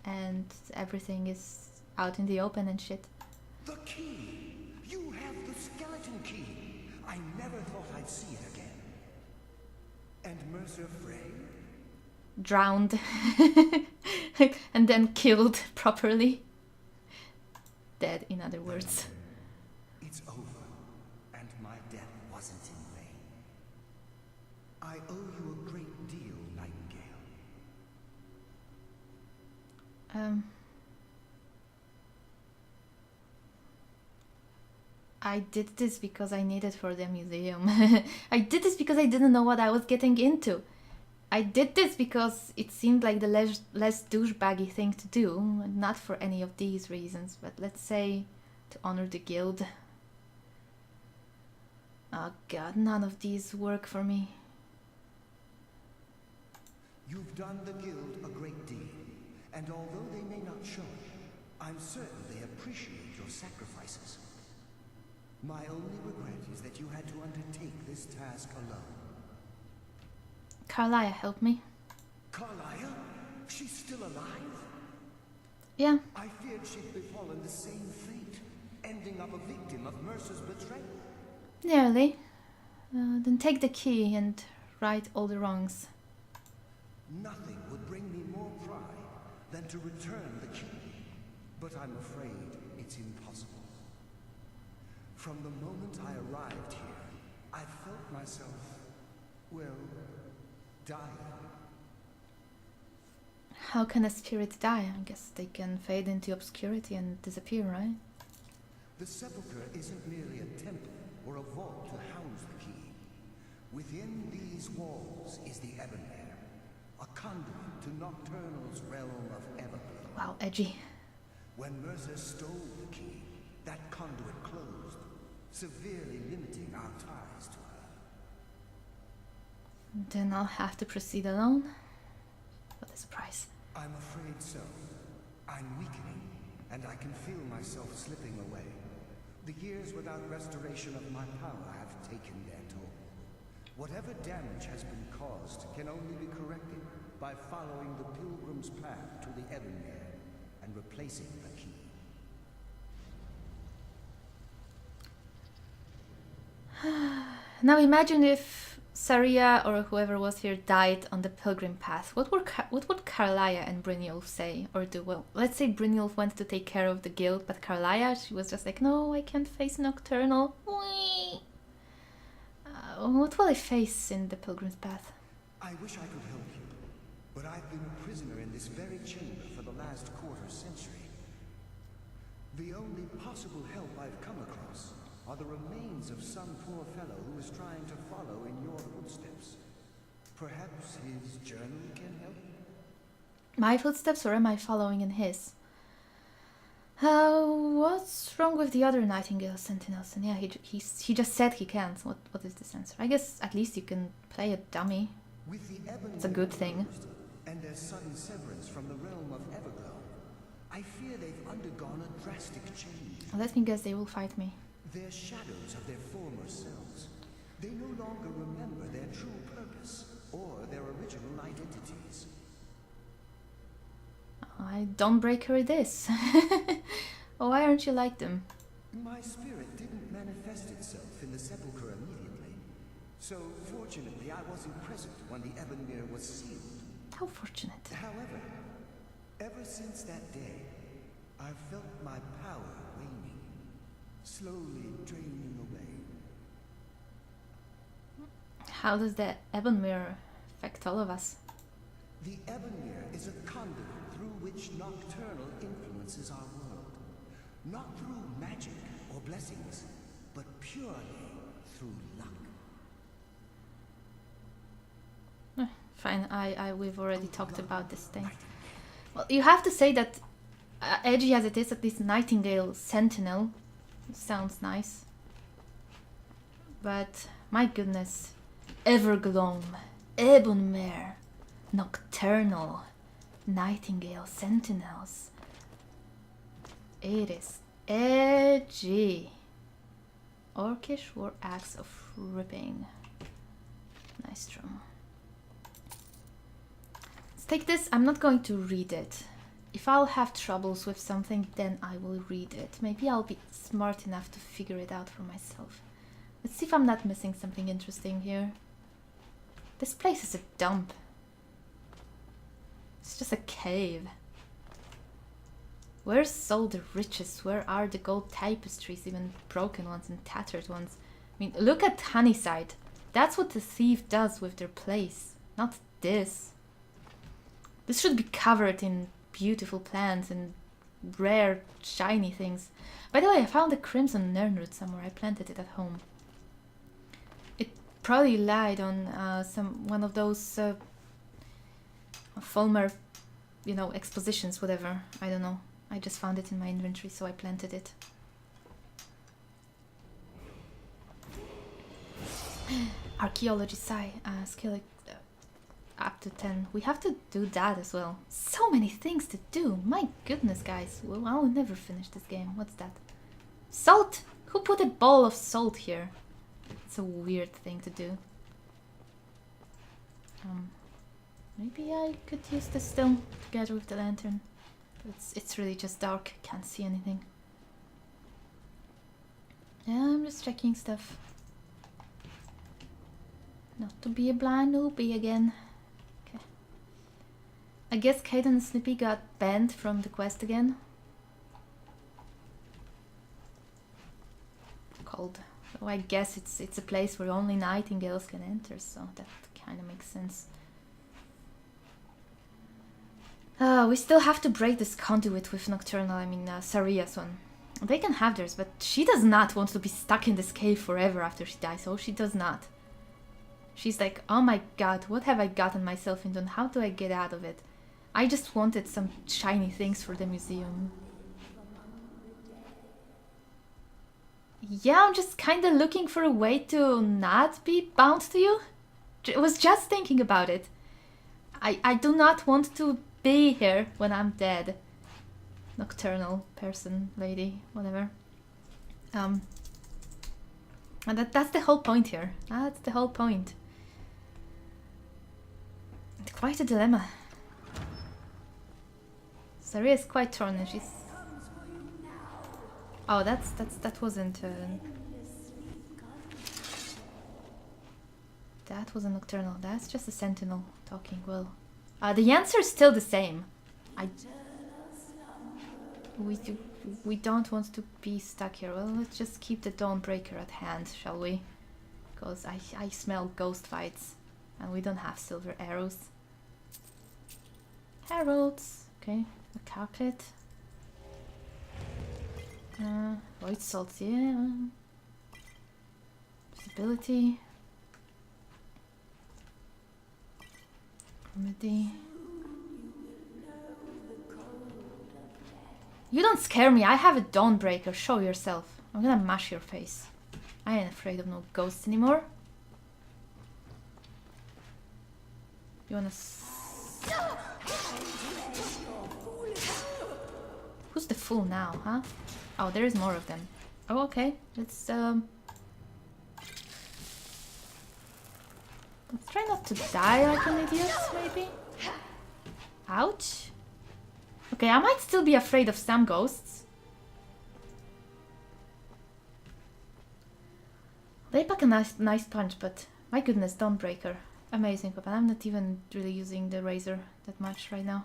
And everything is out in the open and shit. The key! You have the skeleton key! I never thought I'd see it again. And Mercer Frey? Drowned. And then killed properly. Dead, in other words. It's over, and my death wasn't in vain. I owe you a great deal, Nightingale. I did this because I needed for the museum. I did this because I didn't know what I was getting into. I did this because it seemed like the less douchebaggy thing to do, not for any of these reasons, but let's say to honor the guild. Oh god, none of these work for me. You've done the guild a great deal, and although they may not show it, I'm certain they appreciate your sacrifices. My only regret is that you had to undertake this task alone. Carlia helped me. Carlia? She's still alive? Yeah. I feared she'd befallen the same fate, ending up a victim of Mercer's betrayal. Nearly. Then take the key and right all the wrongs. Nothing would bring me more pride than to return the key, but I'm afraid it's impossible. From the moment I arrived here, I felt myself, well, dying. How can a spirit die? I guess they can fade into obscurity and disappear, right? The sepulchre isn't merely a temple or a vault to house the key. Within these walls is the Ebonmere, a conduit to Nocturnal's realm of Everglow. Wow, edgy. When Mercer stole the key, that conduit closed, severely limiting our ties to her. Then I'll have to proceed alone. What a surprise. I'm afraid so. I'm weakening, and I can feel myself slipping away. The years without restoration of my power have taken their toll. Whatever damage has been caused can only be corrected by following the pilgrim's path to the Ebonmere and replacing the key. Now imagine if Saria or whoever was here died on the pilgrim path. What would Carlia and Brynjolf say or do? Well, let's say Brynjolf went to take care of the guild, but Carlia, she was just like, no, I can't face Nocturnal. Whee! What will I face in the pilgrim's path? I wish I could help you, but I've been a prisoner in this very chamber for the last quarter century. The only possible help I've come across are the remains of some poor fellow who is trying to follow in your footsteps. Perhaps his journal can help? My footsteps, or am I following in his? What's wrong with the other Nightingale Sentinels? And yeah, he just said he can't. What is this answer? I guess at least you can play a dummy. With the Ebonmere It's a good thing. closed and their sudden severance from the realm of Everglow, I fear they've undergone a drastic change. Let me guess, they will fight me. They're shadows of their former selves. They no longer remember their true purpose or their original identities. I don't break her this. Why aren't you like them? My spirit didn't manifest itself in the sepulchre immediately. So, fortunately, I wasn't present when the Ebonmere was sealed. How fortunate. However, ever since that day, I've felt my power waning, slowly draining away. How does the Ebonmere affect all of us? The Ebonmere is a conduit through which Nocturnal influences our world. Not through magic or blessings, but purely through luck. Fine, we've already talked about this thing. Well, you have to say that, edgy as it is, at least Nightingale Sentinel sounds nice. But, my goodness, Everglow, Ebonmere, Nocturnal, Nightingale Sentinels. It is edgy. Orcish War Axe of Ripping. Nice drum. Let's take this. I'm not going to read it. If I'll have troubles with something, then I will read it. Maybe I'll be smart enough to figure it out for myself. Let's see if I'm not missing something interesting here. This place is a dump. It's just a cave. Where's all the riches? Where are the gold tapestries, even broken ones and tattered ones? I mean, look at Honeyside. That's what the thief does with their place, not this. This should be covered in beautiful plants and rare, shiny things. By the way, I found a crimson nernroot somewhere. I planted it at home. It probably lied on one of those Fulmer, you know, expositions, whatever. I don't know. I just found it in my inventory, so I planted it. Archaeology Psi, skill up to 10. We have to do that as well. So many things to do. My goodness, guys. Well, I'll never finish this game. What's that? Salt! Who put a ball of salt here? It's a weird thing to do. Maybe I could use this still together with the lantern. It's really just dark. Can't see anything. Yeah, I'm just checking stuff. Not to be a blind newbie again. Okay. I guess Kate and Snippy got banned from the quest again. Cold. So I guess it's a place where only nightingales can enter, so that kind of makes sense. We still have to break this conduit with Nocturnal, I mean Saria's one. They can have theirs, but she does not want to be stuck in this cave forever after she dies. Oh, she does not. She's like, oh my god, what have I gotten myself into and how do I get out of it? I just wanted some shiny things for the museum. Yeah, I'm just kind of looking for a way to not be bound to you. I was just thinking about it. I do not want to be here when I'm dead. Nocturnal person, lady, whatever. And that's the whole point here. That's the whole point. It's quite a dilemma. Saria is quite torn and she's... Oh, that wasn't... That was a nocturnal. That's just a sentinel talking. Well, the answer is still the same. We don't want to be stuck here. Well, let's just keep the Dawnbreaker at hand, shall we? Because I smell ghost fights, and we don't have silver arrows. Heralds. Okay, a carpet. Void salts, yeah. Visibility. Remedy. You don't scare me. I have a Dawnbreaker. Show yourself. I'm gonna mash your face. I ain't afraid of no ghosts anymore. You wanna... Who's the fool now, huh? Oh, there is more of them. Oh, okay. Let's try not to die like an idiot, maybe? Ouch. Okay, I might still be afraid of some ghosts. They pack a nice punch, but my goodness, Dawnbreaker. Amazing weapon. I'm not even really using the razor that much right now.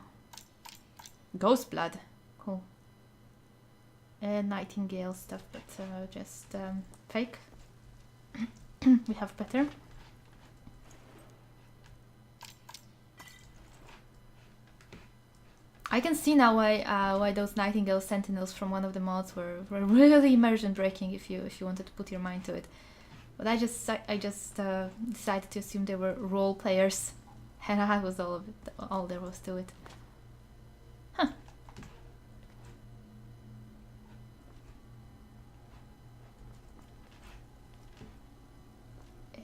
Ghost blood. Cool. Nightingale stuff, but just fake. We have better. I can see now why those Nightingale Sentinels from one of the mods were really immersion breaking if you wanted to put your mind to it. But I just decided to assume they were role players, and that was all there was to it. Huh.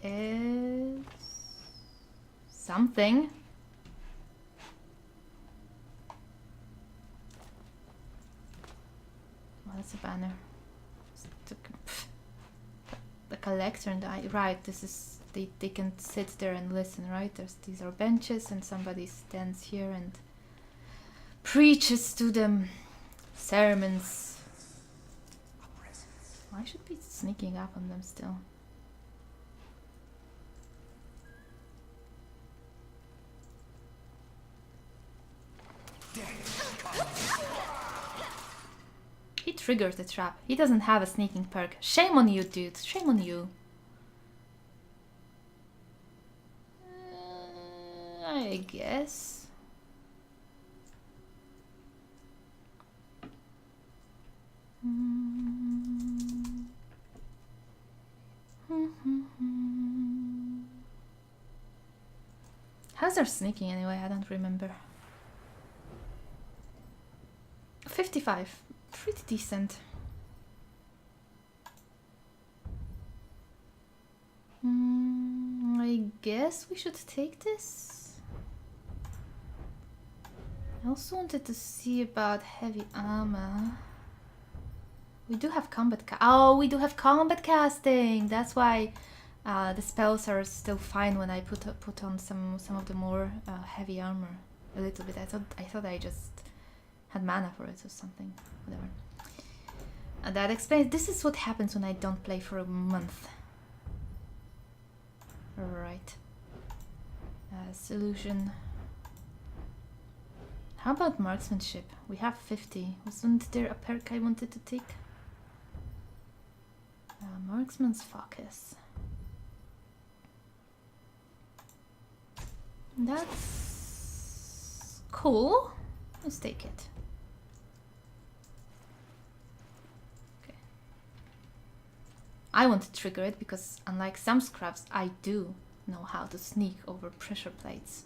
Is something. Oh, that's a banner. The collector and right, this is they can sit there and listen, right? These are benches and somebody stands here and preaches to them sermons. I should be sneaking up on them still. He triggered the trap. He doesn't have a sneaking perk. Shame on you, dude. Shame on you. I guess. How's our sneaking anyway? I don't remember. 55. Pretty decent. I guess we should take this. I also wanted to see about heavy armor. We do have combat we do have combat casting. That's why the spells are still fine when I put on some of the more heavy armor a little bit. I thought I just had mana for it or something. Whatever. And that explains. This is what happens when I don't play for a month. Right. Solution. How about marksmanship? We have 50. Wasn't there a perk I wanted to take? Marksman's focus. That's cool. Let's take it. I want to trigger it because unlike some scrubs, I do know how to sneak over pressure plates.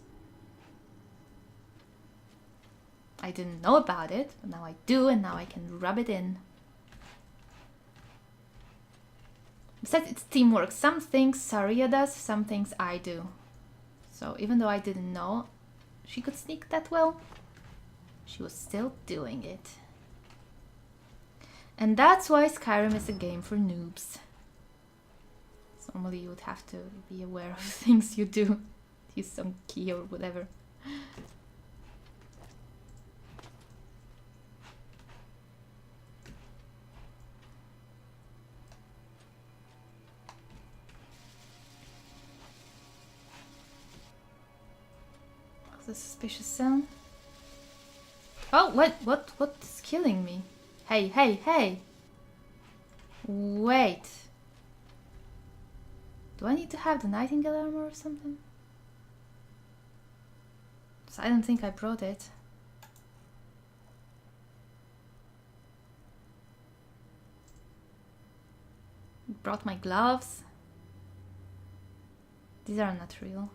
I didn't know about it, but now I do, and now I can rub it in. Besides, it's teamwork. Some things Saria does, some things I do. So even though I didn't know she could sneak that well, she was still doing it. And that's why Skyrim is a game for noobs. So normally you would have to be aware of things you do. Use some key or whatever. The suspicious sound. Oh, what's killing me? Hey, hey, hey! Wait. Do I need to have the nightingale armor or something? So I don't think I brought it. Brought my gloves. These are not real.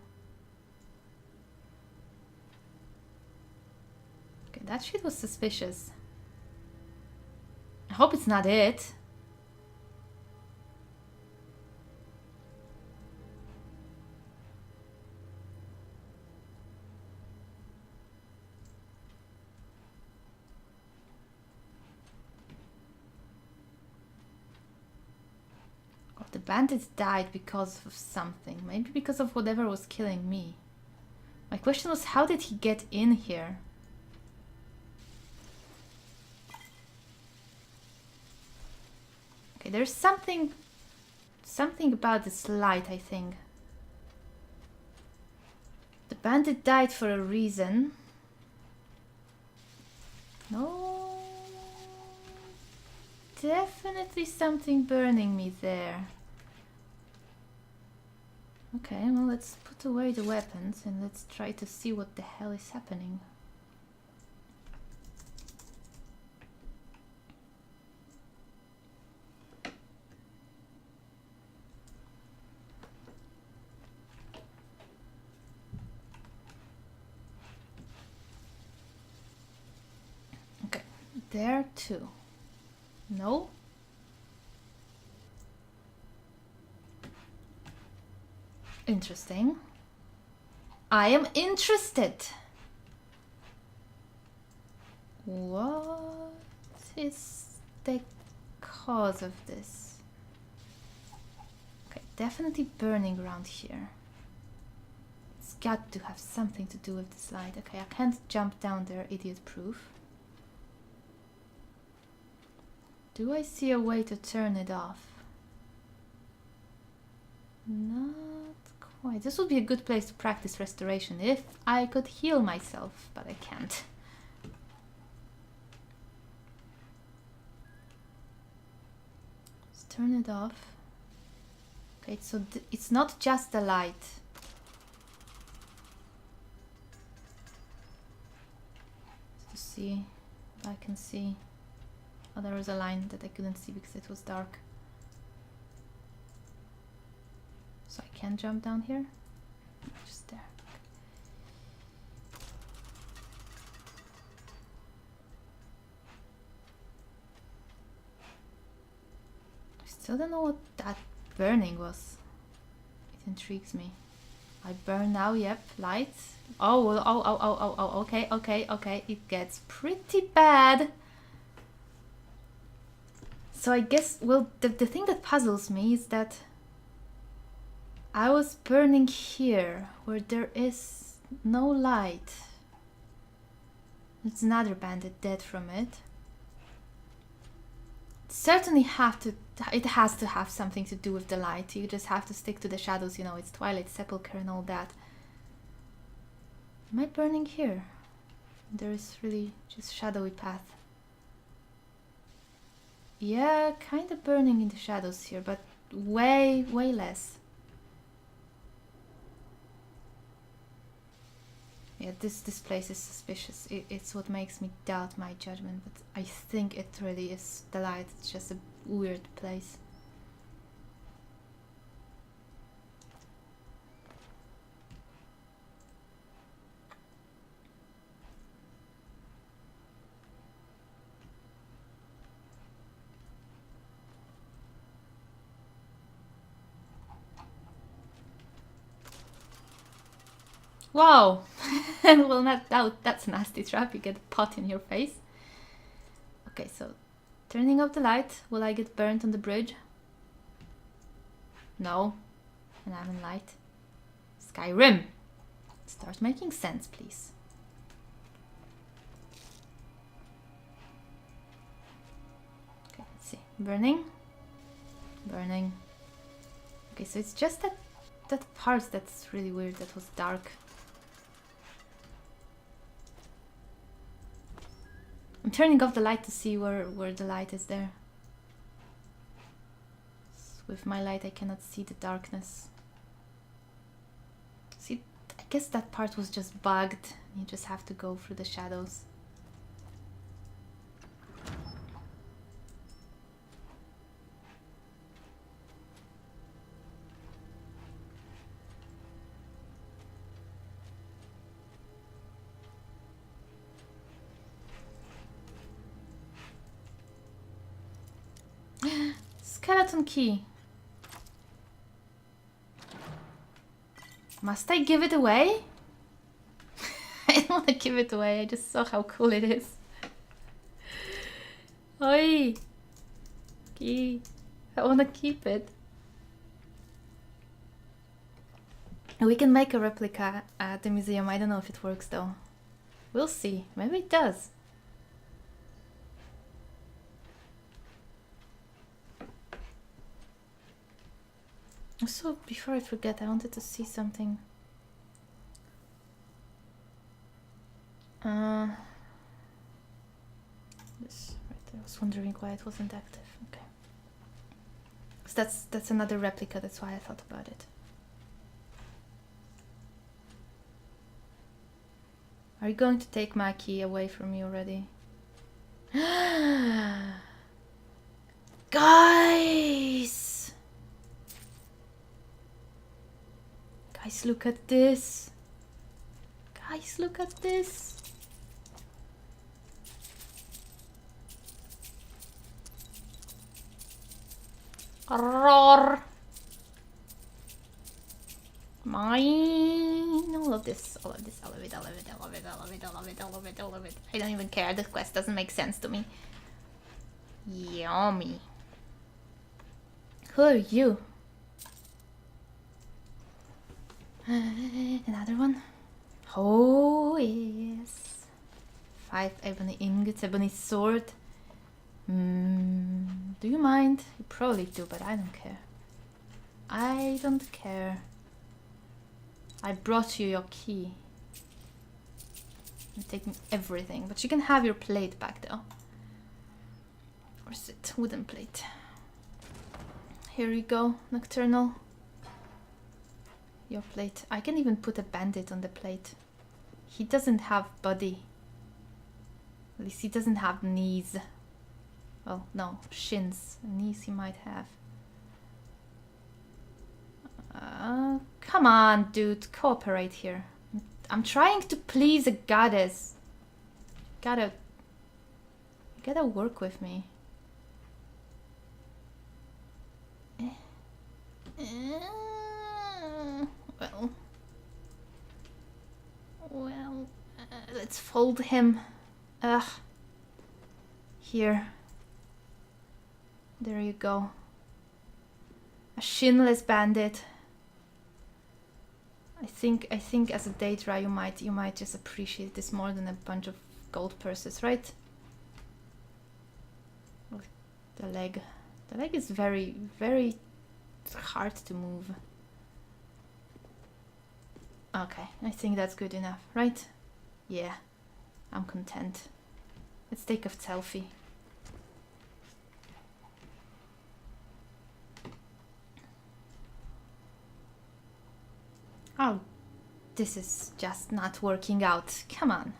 Okay, that shit was suspicious. I hope it's not it. God, the bandits died because of something. Maybe because of whatever was killing me. My question was, how did he get in here? Okay, there's something about this light, I think. The bandit died for a reason. No. Definitely something burning me there. Okay, well, let's put away the weapons and let's try to see what the hell is happening. There too. No? Interesting. I am interested. What is the cause of this? Okay, definitely burning around here. It's got to have something to do with this light. Okay, I can't jump down there, idiot proof. Do I see a way to turn it off? Not quite. This would be a good place to practice restoration if I could heal myself, but I can't. Let's turn it off. Okay, so it's not just the light. To see if I can see. Oh, there was a line that I couldn't see because it was dark. So I can jump down here? Just there. I still don't know what that burning was. It intrigues me. I burn now, yep, light. Oh, okay. It gets pretty bad. So I guess, well, the thing that puzzles me is that I was burning here, where there is no light. It's another bandit dead from it. Certainly it has to have something to do with the light. You just have to stick to the shadows, you know, it's Twilight Sepulchre and all that. Am I burning here? There is really just shadowy path. Yeah, kind of burning in the shadows here, but way less. Yeah, this place is suspicious. It's what makes me doubt my judgment, but I think it really is the light. It's just a weird place. Wow! Well, not that, that's a nasty trap. You get a pot in your face. Okay, so turning off the light. Will I get burnt on the bridge? No. And I'm in light. Skyrim! Start making sense, please. Okay, let's see. Burning. Burning. Okay, so it's just that part that's really weird. That was dark. I'm turning off the light to see where the light is there. With my light I cannot see the darkness. See, I guess that part was just bugged. You just have to go through the shadows. Skeleton key. Must I give it away? I don't want to give it away. I just saw how cool it is. Oi! Key. I want to keep it. We can make a replica at the museum. I don't know if it works though. We'll see. Maybe it does. So, before I forget, I wanted to see something. This right there. I was wondering why it wasn't active. Okay. So that's another replica. That's why I thought about it. Are you going to take my key away from me already? Guys! Guys, look at this. Guys, look at this. Roar. Mine. All of this, all of this, all of it, all of it, all of it, all of it, all of it, all of it, all of it. I don't even care. This quest doesn't make sense to me. Yummy. Who are you? Another one. Oh yes. 5 ebony ingots, ebony sword. Do you mind? You probably do, but I don't care. I don't care. I brought you your key. I'm taking everything, but you can have your plate back though. Or is it wooden plate? Here you go, Nocturnal. Your plate. I can even put a bandit on the plate. He doesn't have body. At least he doesn't have knees. Well, no, shins. Knees he might have. Come on, dude. Cooperate here. I'm trying to please a goddess. You gotta work with me. Well, let's fold him. Here. There you go. A shinless bandit. I think as a Daedra you might just appreciate this more than a bunch of gold purses, right? Look, the leg. The leg is very, very hard to move. Okay, I think that's good enough, right? Yeah, I'm content. Let's take a selfie. Oh, this is just not working out. Come on.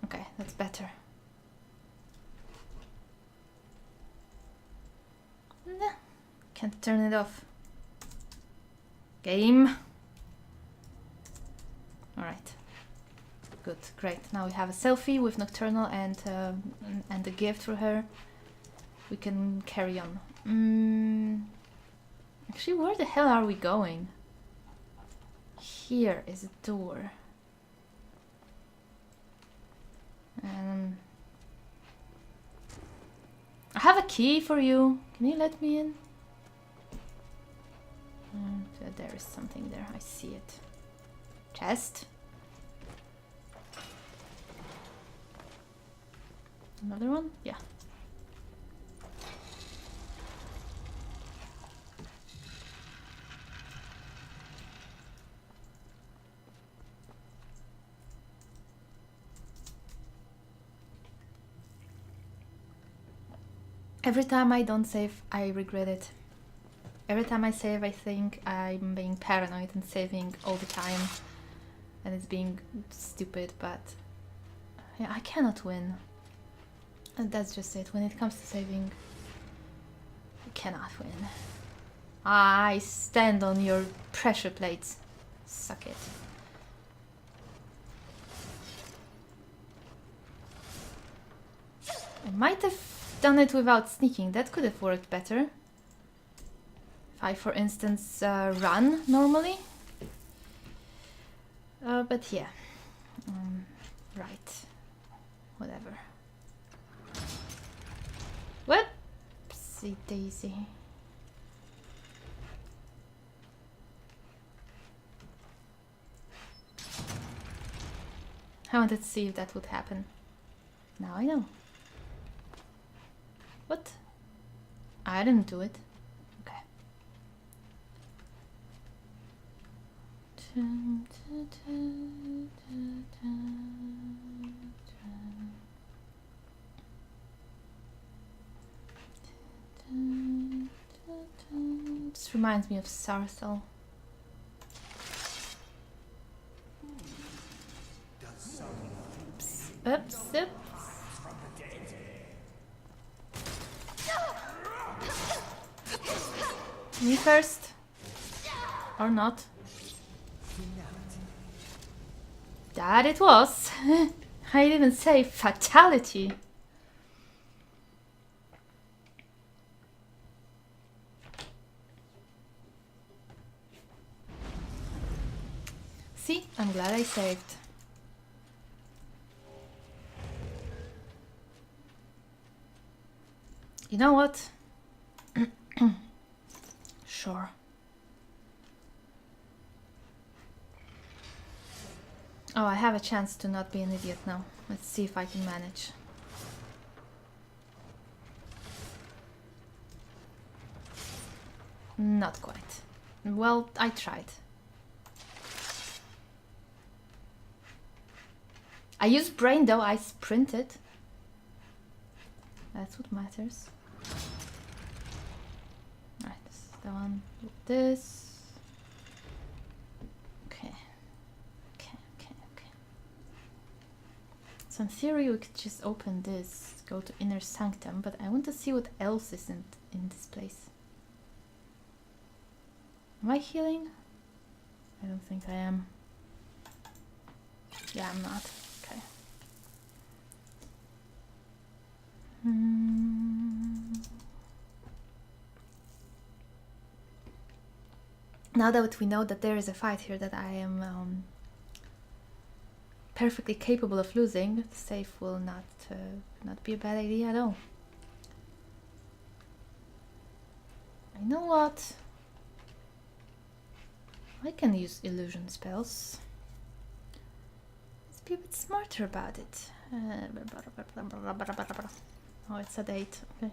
Okay, that's better. Nah, can't turn it off. Game. Alright. Good, great. Now we have a selfie with Nocturnal and a gift for her. We can carry on. Actually, where the hell are we going? Here is a door. I have a key for you. Can you let me in? There is something there. I see it. Chest. Another one? Yeah. Every time I don't save, I regret it. Every time I save, I think I'm being paranoid and saving all the time. And it's being stupid, but yeah, I cannot win. And that's just it. When it comes to saving, I cannot win. I stand on your pressure plates. Suck it. I might have done it without sneaking. That could have worked better. If I, for instance, run normally. But yeah. Right. Whatever. Whoopsie daisy. I wanted to see if that would happen. Now I know. What? I didn't do it. Okay. This reminds me of Sarthal. Oops, oops. Me first. Or not. That it was. I didn't even say fatality. See, I'm glad I saved. You know what? Sure. Oh, I have a chance to not be an idiot now. Let's see if I can manage. Not quite. Well, I tried. I used brain though, I sprinted. That's what matters. Right, this is the one with this. Okay. So in theory we could just open this, go to Inner Sanctum, but I want to see what else is in this place. Am I healing? I don't think I am. Yeah, I'm not. Okay. Now that we know that there is a fight here that I am perfectly capable of losing, the save will not be a bad idea at all. You know what? I can use illusion spells. Let's be a bit smarter about it. Oh, it's at 8. Okay.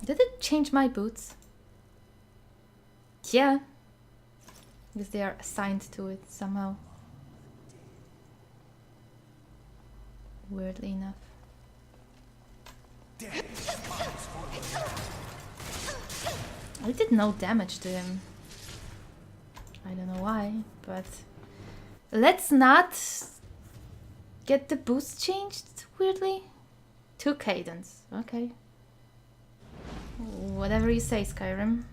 Did it change my boots? Yeah. Because they are assigned to it somehow. Weirdly enough. I did no damage to him. I don't know why, but let's not get the boost changed weirdly. 2 cadence, okay. Whatever you say, Skyrim.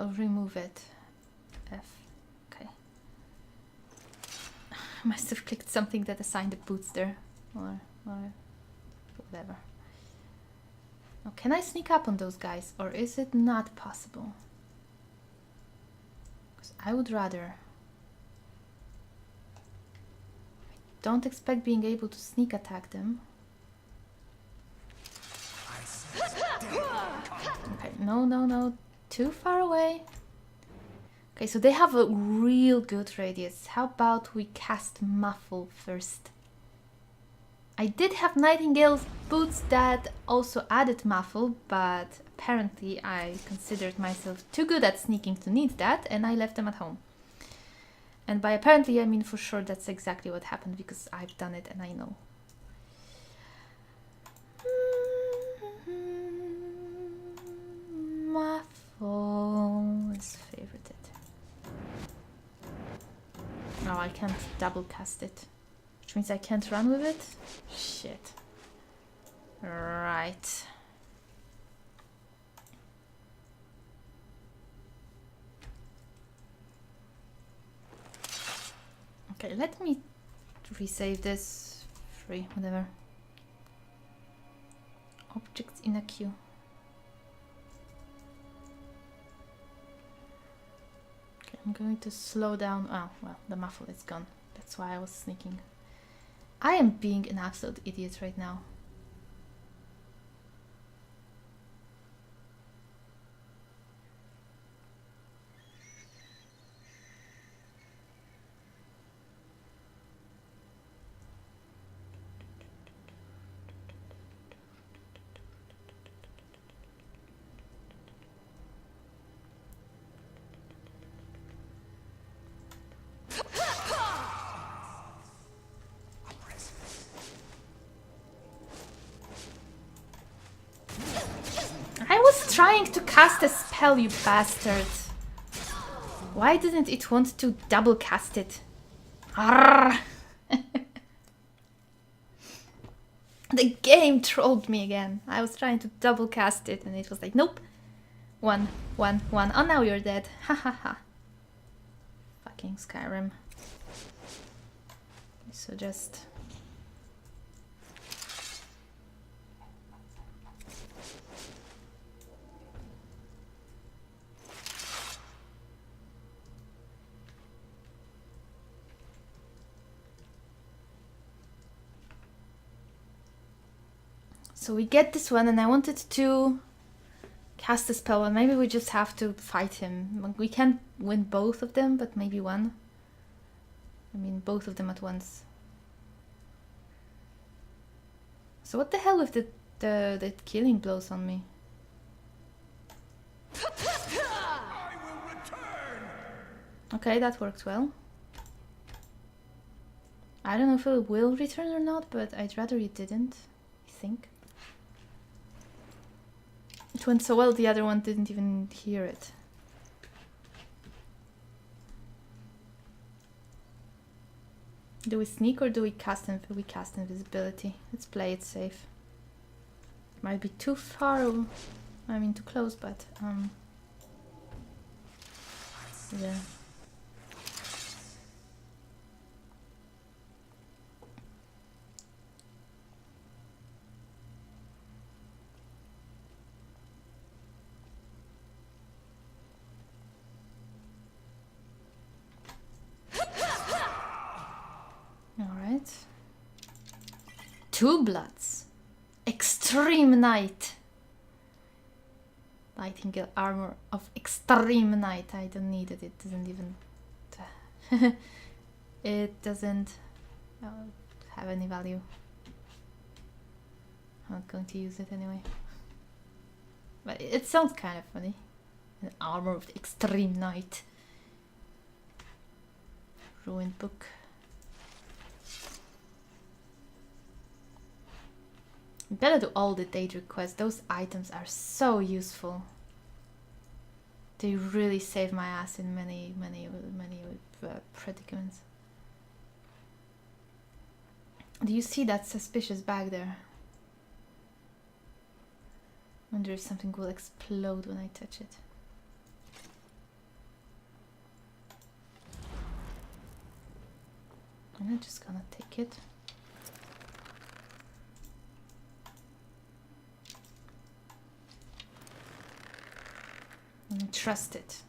I'll remove it. F. Okay. I must have clicked something that assigned the boots there. Or whatever. Now, can I sneak up on those guys? Or is it not possible? Because I would rather... I don't expect being able to sneak attack them. Okay, no. Too far away. Okay, so they have a real good radius. How about we cast Muffle first? I did have Nightingale's boots that also added Muffle, but apparently I considered myself too good at sneaking to need that, and I left them at home. And by apparently I mean for sure that's exactly what happened, because I've done it and I know. Muffle is favorited. Oh, I can't double cast it. Which means I can't run with it? Shit. Right. Okay, let me resave this. Free, whatever. Objects in a queue. Okay, I'm going to slow down. Oh, well, the muffle is gone. That's why I was sneaking. I am being an absolute idiot right now. Trying to cast a spell, you bastard. Why didn't it want to double cast it? The game trolled me again. I was trying to double cast it and it was like, nope. 1, 1, 1. Oh, now you're dead. Ha ha ha. Fucking Skyrim. So just... So we get this one, and I wanted to cast a spell, and maybe we just have to fight him. We can't win both of them, but maybe one. I mean, both of them at once. So what the hell with the killing blows on me? I will return. Okay, that worked well. I don't know if it will return or not, but I'd rather it didn't, I think. It went so well, the other one didn't even hear it. Do we sneak or do we cast we cast invisibility? Let's play it safe. Might be too far, I mean too close, but yeah. Alright. 2 bloods. Extreme Knight. Nightingale armor of Extreme Knight. I don't need it. It doesn't even... it doesn't have any value. I'm not going to use it anyway. But it sounds kind of funny. An armor of the Extreme Knight. Ruined book. Better do all the Daedric quests. Those items are so useful. They really save my ass in many predicaments. Do you see that suspicious bag there? Wonder if something will explode when I touch it. I'm just gonna take it. And trust it.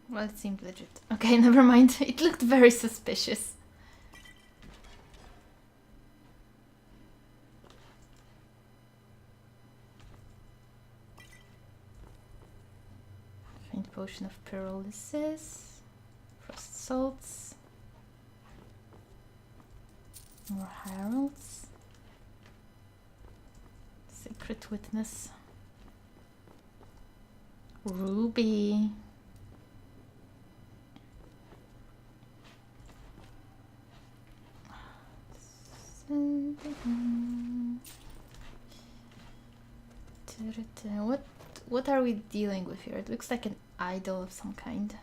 Well, it seemed legit. Okay, never mind. It looked very suspicious. Faint potion of pyrolysis. Frost salts. More heralds. Secret witness. Ruby. What are we dealing with here? It looks like an idol of some kind.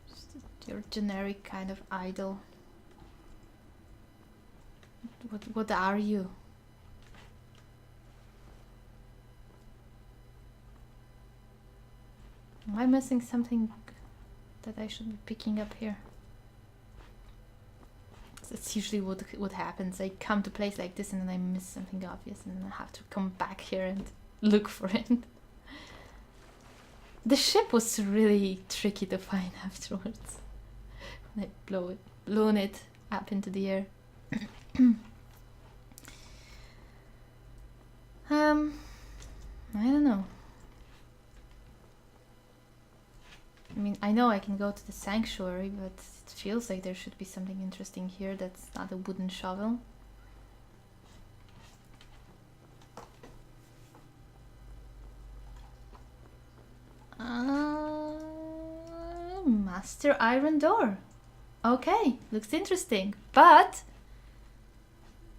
Just your generic kind of idol. What are you? Am I missing something that I should be picking up here? That's usually what happens. I come to a place like this and then I miss something obvious and then I have to come back here and look for it. The ship was really tricky to find afterwards. When I blown it up into the air. I don't know. I mean, I know I can go to the sanctuary, but it feels like there should be something interesting here that's not a wooden shovel. Master iron door. Okay, looks interesting, but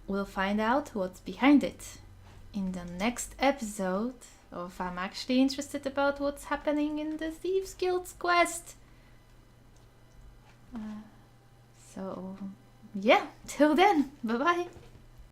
we'll find out what's behind it in the next episode. Or if I'm actually interested about what's happening in the Thieves Guild's quest. So, yeah, till then, bye bye.